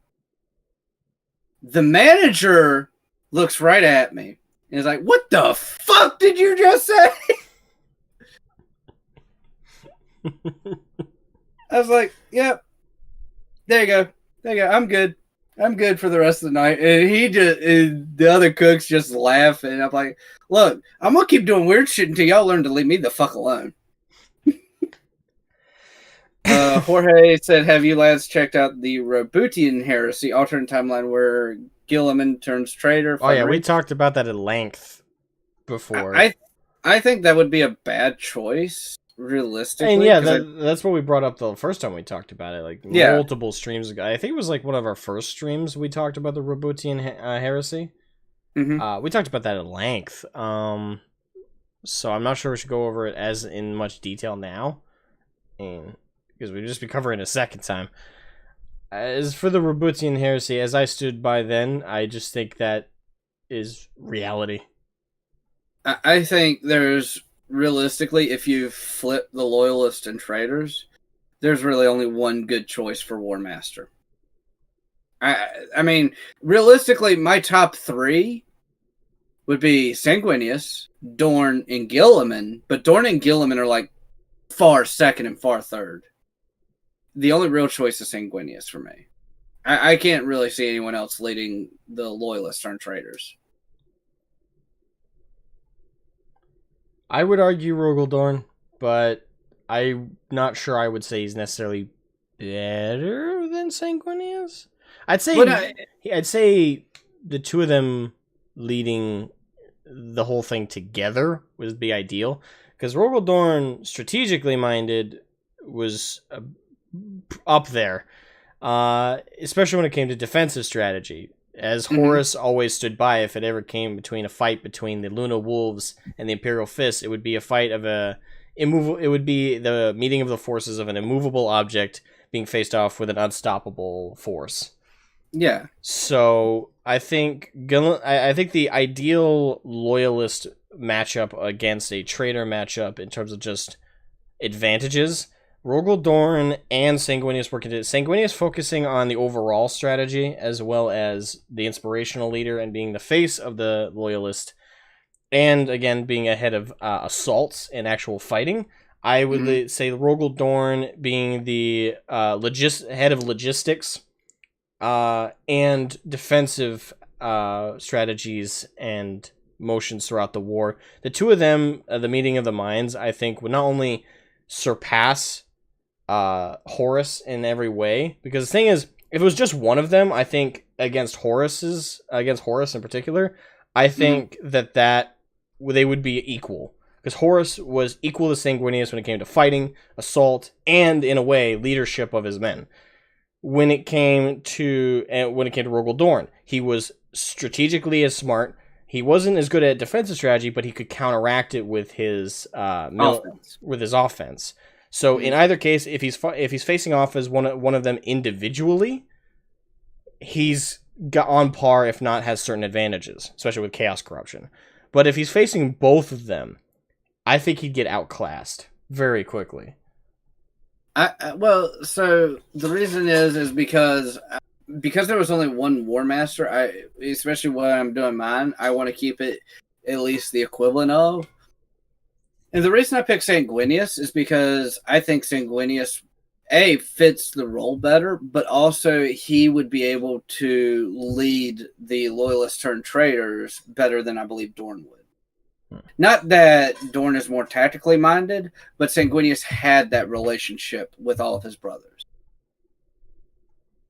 The manager looks right at me and is like, "What the fuck did you just say?" I was like, "Yep, there you go. There you go. I'm good. I'm good for the rest of the night." And the other cooks just laugh. And I'm like, "Look, I'm going to keep doing weird shit until y'all learn to leave me the fuck alone." Jorge said, "Have you lads checked out the Robutian Heresy alternate timeline where Gilliman turns traitor?" Oh yeah, we talked about that at length before. I think that would be a bad choice, realistically. And yeah, that's what we brought up the first time we talked about it, like multiple streams ago. I think it was like one of our first streams we talked about the Robutian Heresy. Mm-hmm. We talked about that at length. So I'm not sure we should go over it as in much detail now, and because we'd just be covering it a second time. As for the Robutian Heresy, as I stood by then, I just think that is reality. I think there's realistically, if you flip the loyalists and traitors, there's really only one good choice for War Master. I mean, realistically, my top three would be Sanguinius, Dorn, and Gilliman, but Dorn and Gilliman are like far second and far third. The only real choice is Sanguinius for me. I can't really see anyone else leading the loyalists turned traitors. I would argue Rogaldorn, but I'm not sure I would say he's necessarily better than Sanguinius. I'd say the two of them leading the whole thing together would be ideal, because Rogaldorn, strategically minded, was up there, especially when it came to defensive strategy. As Horus always stood by, if it ever came between a fight between the Luna Wolves and the Imperial Fist, it would be a fight of it would be the meeting of the forces of an immovable object being faced off with an unstoppable force. Yeah. So I think the ideal loyalist matchup against a traitor matchup in terms of just advantages, Rogaldorn and Sanguinius working together. Sanguinius focusing on the overall strategy as well as the inspirational leader and being the face of the loyalist, and again being ahead of assaults and actual fighting. I would say Rogaldorn being the head of logistics and defensive strategies and motions throughout the war. The two of them, the meeting of the minds, I think would not only surpass Horus in every way, because the thing is, if it was just one of them, I think against Horus in particular, I think that they would be equal, because Horus was equal to Sanguinius when it came to fighting, assault, and in a way leadership of his men. When it came to Rogaldorn, he was strategically as smart. He wasn't as good at defensive strategy, but he could counteract it with his offense. So in either case, if he's facing off as one of them individually, he's got on par, if not has certain advantages, especially with chaos corruption. But if he's facing both of them, I think he'd get outclassed very quickly. Well, so the reason is because there was only one War Master. Especially when I'm doing mine, I want to keep it at least the equivalent of. And the reason I picked Sanguinius is because I think Sanguinius, fits the role better, but also he would be able to lead the loyalist turned traitors better than I believe Dorn would. Not that Dorn is more tactically minded, but Sanguinius had that relationship with all of his brothers.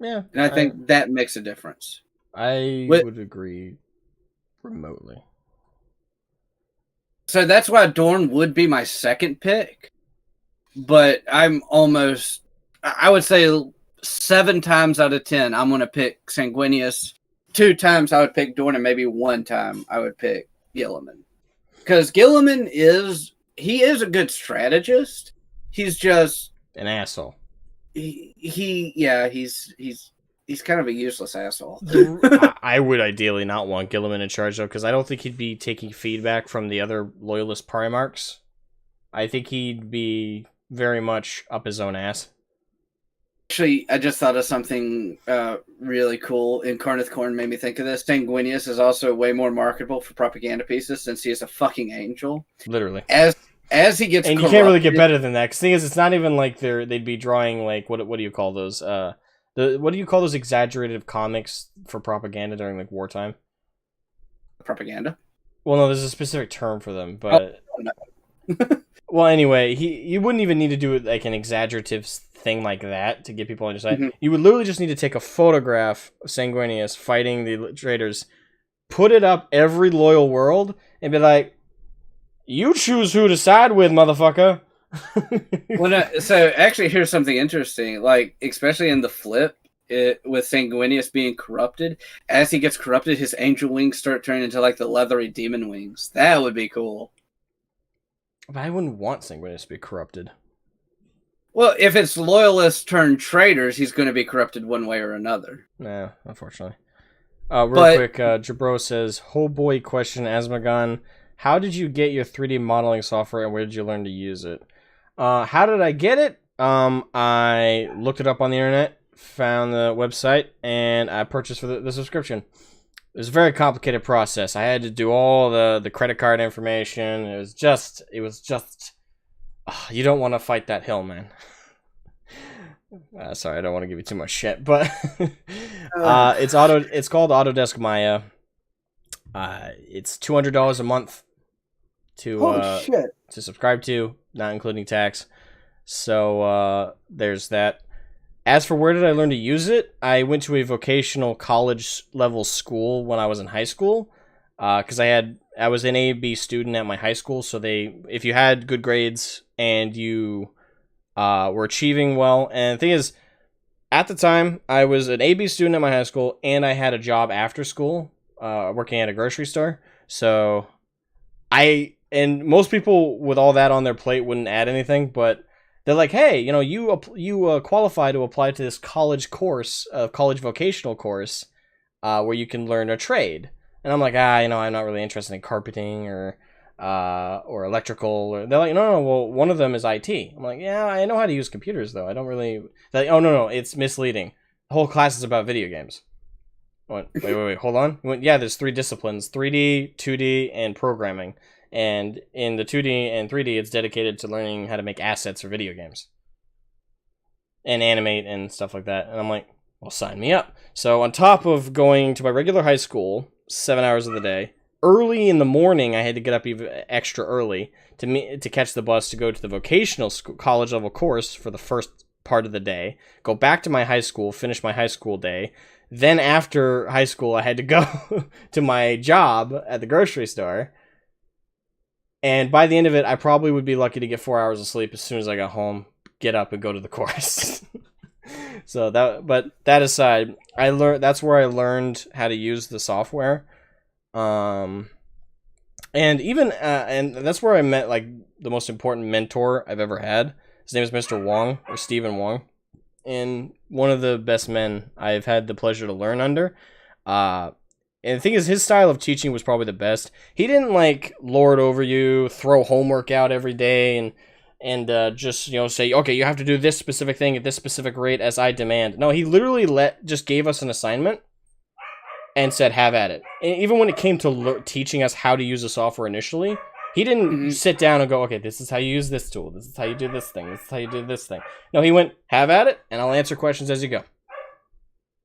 Yeah. And I think that makes a difference. I would agree remotely. So that's why Dorn would be my second pick. But I would say 7 times out of 10, I'm going to pick Sanguinius. 2 times I would pick Dorn, and maybe 1 time I would pick Gilliman. Because Gilliman is a good strategist. He's just an asshole. He's he's kind of a useless asshole. I would ideally not want Gilliman in charge though, because I don't think he'd be taking feedback from the other loyalist Primarchs. I think he'd be very much up his own ass. Actually, I just thought of something really cool. Incarnate Corn made me think of this. Sanguinius is also way more marketable for propaganda pieces since he is a fucking angel. Literally. As he gets and you can't really get better than that. Because the thing is, it's not even like they'd be drawing like what do you call those? What do you call those exaggerated comics for propaganda during like wartime? Propaganda. Well, no, there's a specific term for them, but no. Well, anyway, you wouldn't even need to do it like an exaggerative thing like that to get people on your side. Mm-hmm. You would literally just need to take a photograph of Sanguinius fighting the traitors, put it up every loyal world, and be like, "You choose who to side with, motherfucker." So actually, here's something interesting. Like, especially in the flip, with Sanguinius being corrupted, as he gets corrupted, his angel wings start turning into like the leathery demon wings. That would be cool. But I wouldn't want Sanguinius to be corrupted. Well, if it's loyalists turned traitors, he's going to be corrupted one way or another. Nah, unfortunately. Quick, Jabro says, "Oh boy, question, Asmagon. How did you get your 3D modeling software and where did you learn to use it?" How did I get it? I looked it up on the internet, found the website, and I purchased for the subscription. It was a very complicated process. I had to do all the credit card information. It was just you don't want to fight that hill, man. Sorry, I don't want to give you too much shit, but it's called Autodesk Maya. It's $200 a month to subscribe to, not including tax. So there's that. As for where did I learn to use it, I went to a vocational college level school when I was in high school, because I was an A/B student at my high school. So if you had good grades and you were achieving well, and the thing is, at the time I was an A/B student at my high school, and I had a job after school, working at a grocery store. So and most people with all that on their plate wouldn't add anything, but they're like, hey, you qualify to apply to this college vocational course, where you can learn a trade. And I'm like, I'm not really interested in carpeting or electrical. Or they're like, no, well, one of them is IT. I'm like, yeah, I know how to use computers though. I don't really. They're like, oh no, it's misleading. The whole class is about video games. I went, wait, hold on. I went, yeah, there's 3 disciplines: 3D, 2D, and programming. And in the 2D and 3D, it's dedicated to learning how to make assets for video games and animate and stuff like that. And I'm like, well, sign me up. So on top of going to my regular high school 7 hours of the day, early in the morning, I had to get up even extra early to catch the bus to go to the vocational college level course for the first part of the day, go back to my high school, finish my high school day. Then after high school, I had to go to my job at the grocery store. And by the end of it, I probably would be lucky to get 4 hours of sleep as soon as I got home, get up and go to the course. But that aside, that's where I learned how to use the software. And that's where I met like the most important mentor I've ever had. His name is Mr. Wong, or Stephen Wong, and one of the best men I've had the pleasure to learn under. And the thing is, his style of teaching was probably the best. He didn't like lord over you, throw homework out every day, and just say, okay, you have to do this specific thing at this specific rate as I demand. No, he literally just gave us an assignment and said, have at it. And even when it came to teaching us how to use the software initially, he didn't sit down and go, okay, this is how you use this tool, this is how you do this thing, this is how you do this thing. No, he went, have at it, and I'll answer questions as you go.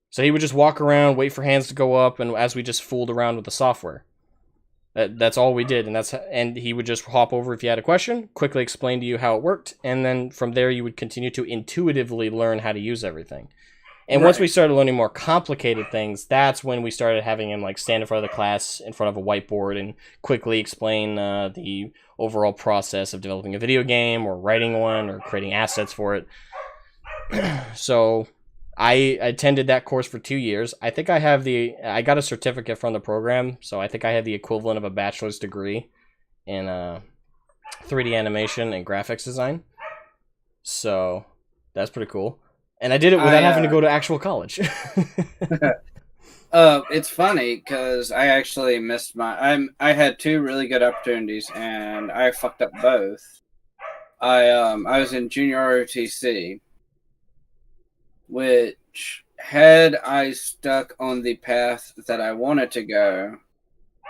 So he would just walk around, wait for hands to go up, and as we just fooled around with the software. That's all we did, and he would just hop over if you had a question, quickly explain to you how it worked, and then from there you would continue to intuitively learn how to use everything. And once we started learning more complicated things, that's when we started having him like stand in front of the class in front of a whiteboard and quickly explain the overall process of developing a video game or writing one or creating assets for it. So I attended that course for 2 years. I think I got a certificate from the program, so I think I have the equivalent of a bachelor's degree in 3D animation and graphics design. So that's pretty cool. And I did it without I having to go to actual college. It's funny because I actually missed I had two really good opportunities and I fucked up both. I was in junior ROTC, which had I stuck on the path that I wanted to go,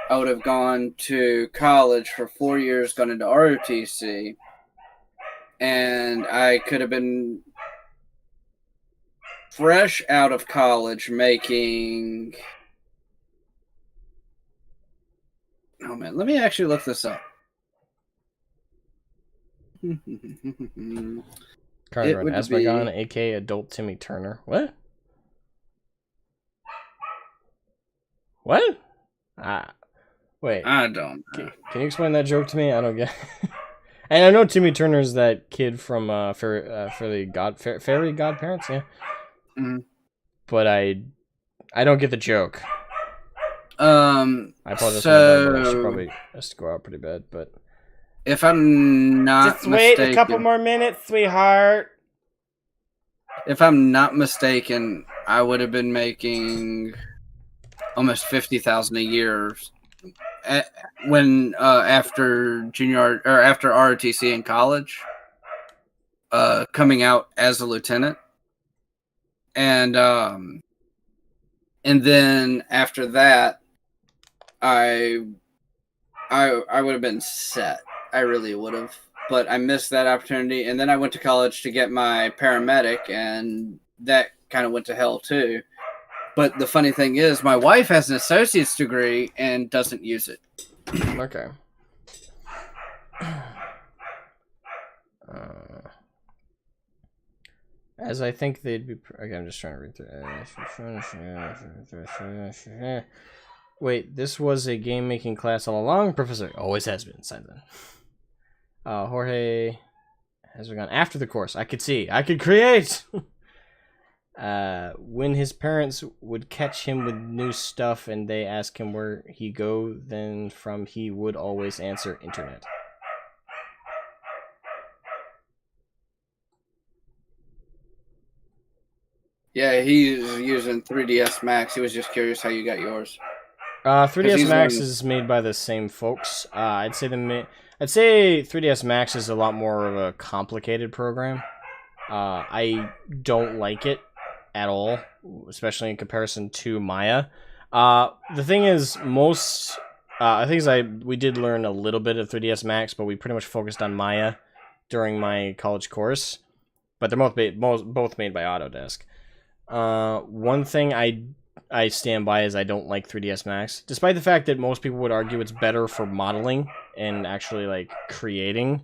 I would have gone to college for 4 years, gone into ROTC, and I could have been fresh out of college making. Oh man, let me actually look this up. It Carnarvon, would Asmagon, be. aka Adult Timmy Turner. What? What? Ah, wait. I don't know. Can you explain that joke to me? I don't get. And I know Timmy Turner's that kid from Fairy Godparents, yeah. Mm-hmm. But I don't get the joke. I apologize for my dog, but I should probably has to go out pretty bad. But if I'm not just wait mistaken, a couple more minutes, sweetheart. If I'm not mistaken, I would have been making almost 50,000 a year when after junior or after ROTC in college, coming out as a lieutenant, and then after that, I would have been set. I really would have, but I missed that opportunity, and then I went to college to get my paramedic, and that kind of went to hell too. But the funny thing is, my wife has an associate's degree and doesn't use it. Okay. As I think they'd be. Okay, I'm just trying to read through. Wait, this was a game making class all along? Professor always has been, Simon. Jorge has gone after the course. I could see. I could create! When his parents would catch him with new stuff and they ask him where he go, then from he would always answer internet. Yeah, he's using 3DS Max. He was just curious how you got yours. 3DS Max is made by the same folks. I'd say 3DS Max is a lot more of a complicated program. I don't like it at all, especially in comparison to Maya. The thing is, we did learn a little bit of 3DS Max, but we pretty much focused on Maya during my college course. But they're both made by Autodesk. One thing I stand by is I don't like 3ds Max, despite the fact that most people would argue it's better for modeling and actually like creating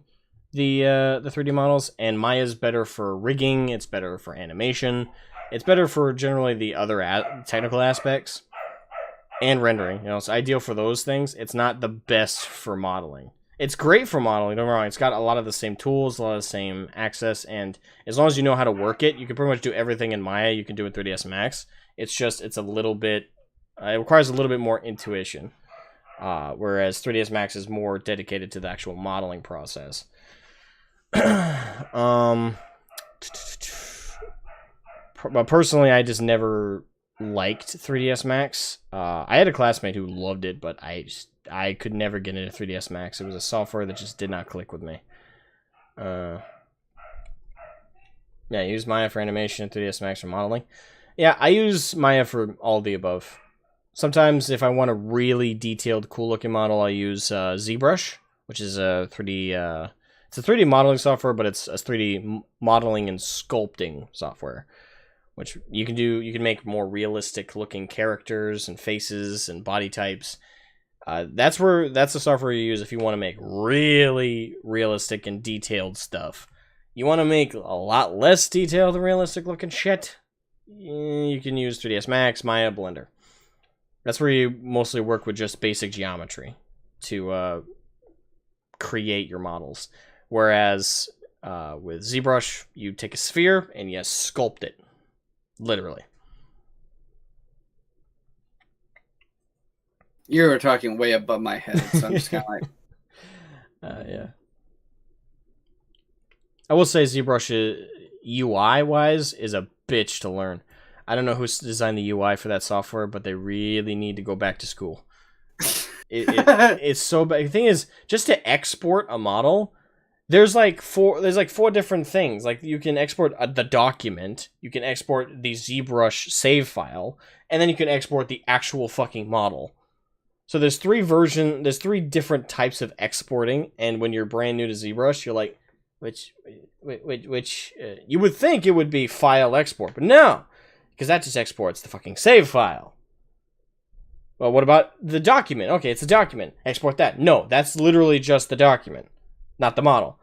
the 3D models, and Maya's better for rigging, it's better for animation, it's better for generally the other technical aspects and rendering. It's ideal for those things. It's not the best for modeling. It's great for modeling, don't get me wrong. It's got a lot of the same tools, a lot of the same access, and as long as you know how to work it, you can pretty much do everything in Maya you can do in 3ds Max. It's a little bit, it requires a little bit more intuition, whereas 3ds Max is more dedicated to the actual modeling process. But personally, I just never liked 3ds Max. I had a classmate who loved it, but I could never get into 3ds Max. It was a software that just did not click with me. Yeah, I use Maya for animation and 3ds Max for modeling. Yeah, I use Maya for all the above. Sometimes if I want a really detailed, cool-looking model, I use ZBrush, which is a 3D... it's a 3D modeling software, but it's a 3D modeling and sculpting software, which you can make more realistic-looking characters and faces and body types. That's the software you use if you want to make really realistic and detailed stuff. You want to make a lot less detailed and realistic looking shit, you can use 3ds Max, Maya, Blender. That's where you mostly work with just basic geometry to create your models. Whereas with ZBrush, you take a sphere and you sculpt it. Literally. You were talking way above my head, so I'm just kind of like... Yeah. I will say ZBrush UI wise is a bitch to learn. I don't know who's designed the UI for that software, but they really need to go back to school. It's so bad. The thing is, just to export a model, there's like four different things. Like you can export the document, you can export the ZBrush save file, and then you can export the actual fucking model. So there's three different types of exporting, and when you're brand new to ZBrush, you're like, which you would think it would be file export, but no, because that just exports the fucking save file. Well, what about the document? Okay, it's a document. Export that. No, that's literally just the document, not the model.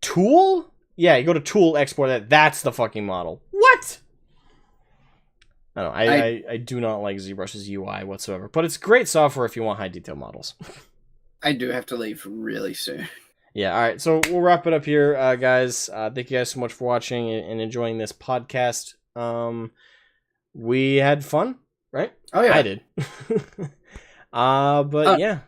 Tool? Yeah, you go to Tool, export that. That's the fucking model. What? I don't know. I do not like ZBrush's UI whatsoever, but it's great software if you want high detail models. I do have to leave really soon. Yeah, all right. So we'll wrap it up here, guys. Thank you guys so much for watching and enjoying this podcast. We had fun, right? Oh, yeah. I did. But yeah.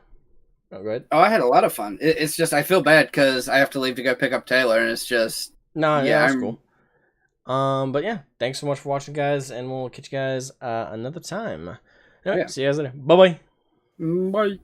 Oh, go ahead. Oh, I had a lot of fun. It's just I feel bad because I have to leave to go pick up Taylor, and it's just that's cool. But yeah, thanks so much for watching, guys, and we'll catch you guys another time. All right, see you guys later. Bye-bye. Bye.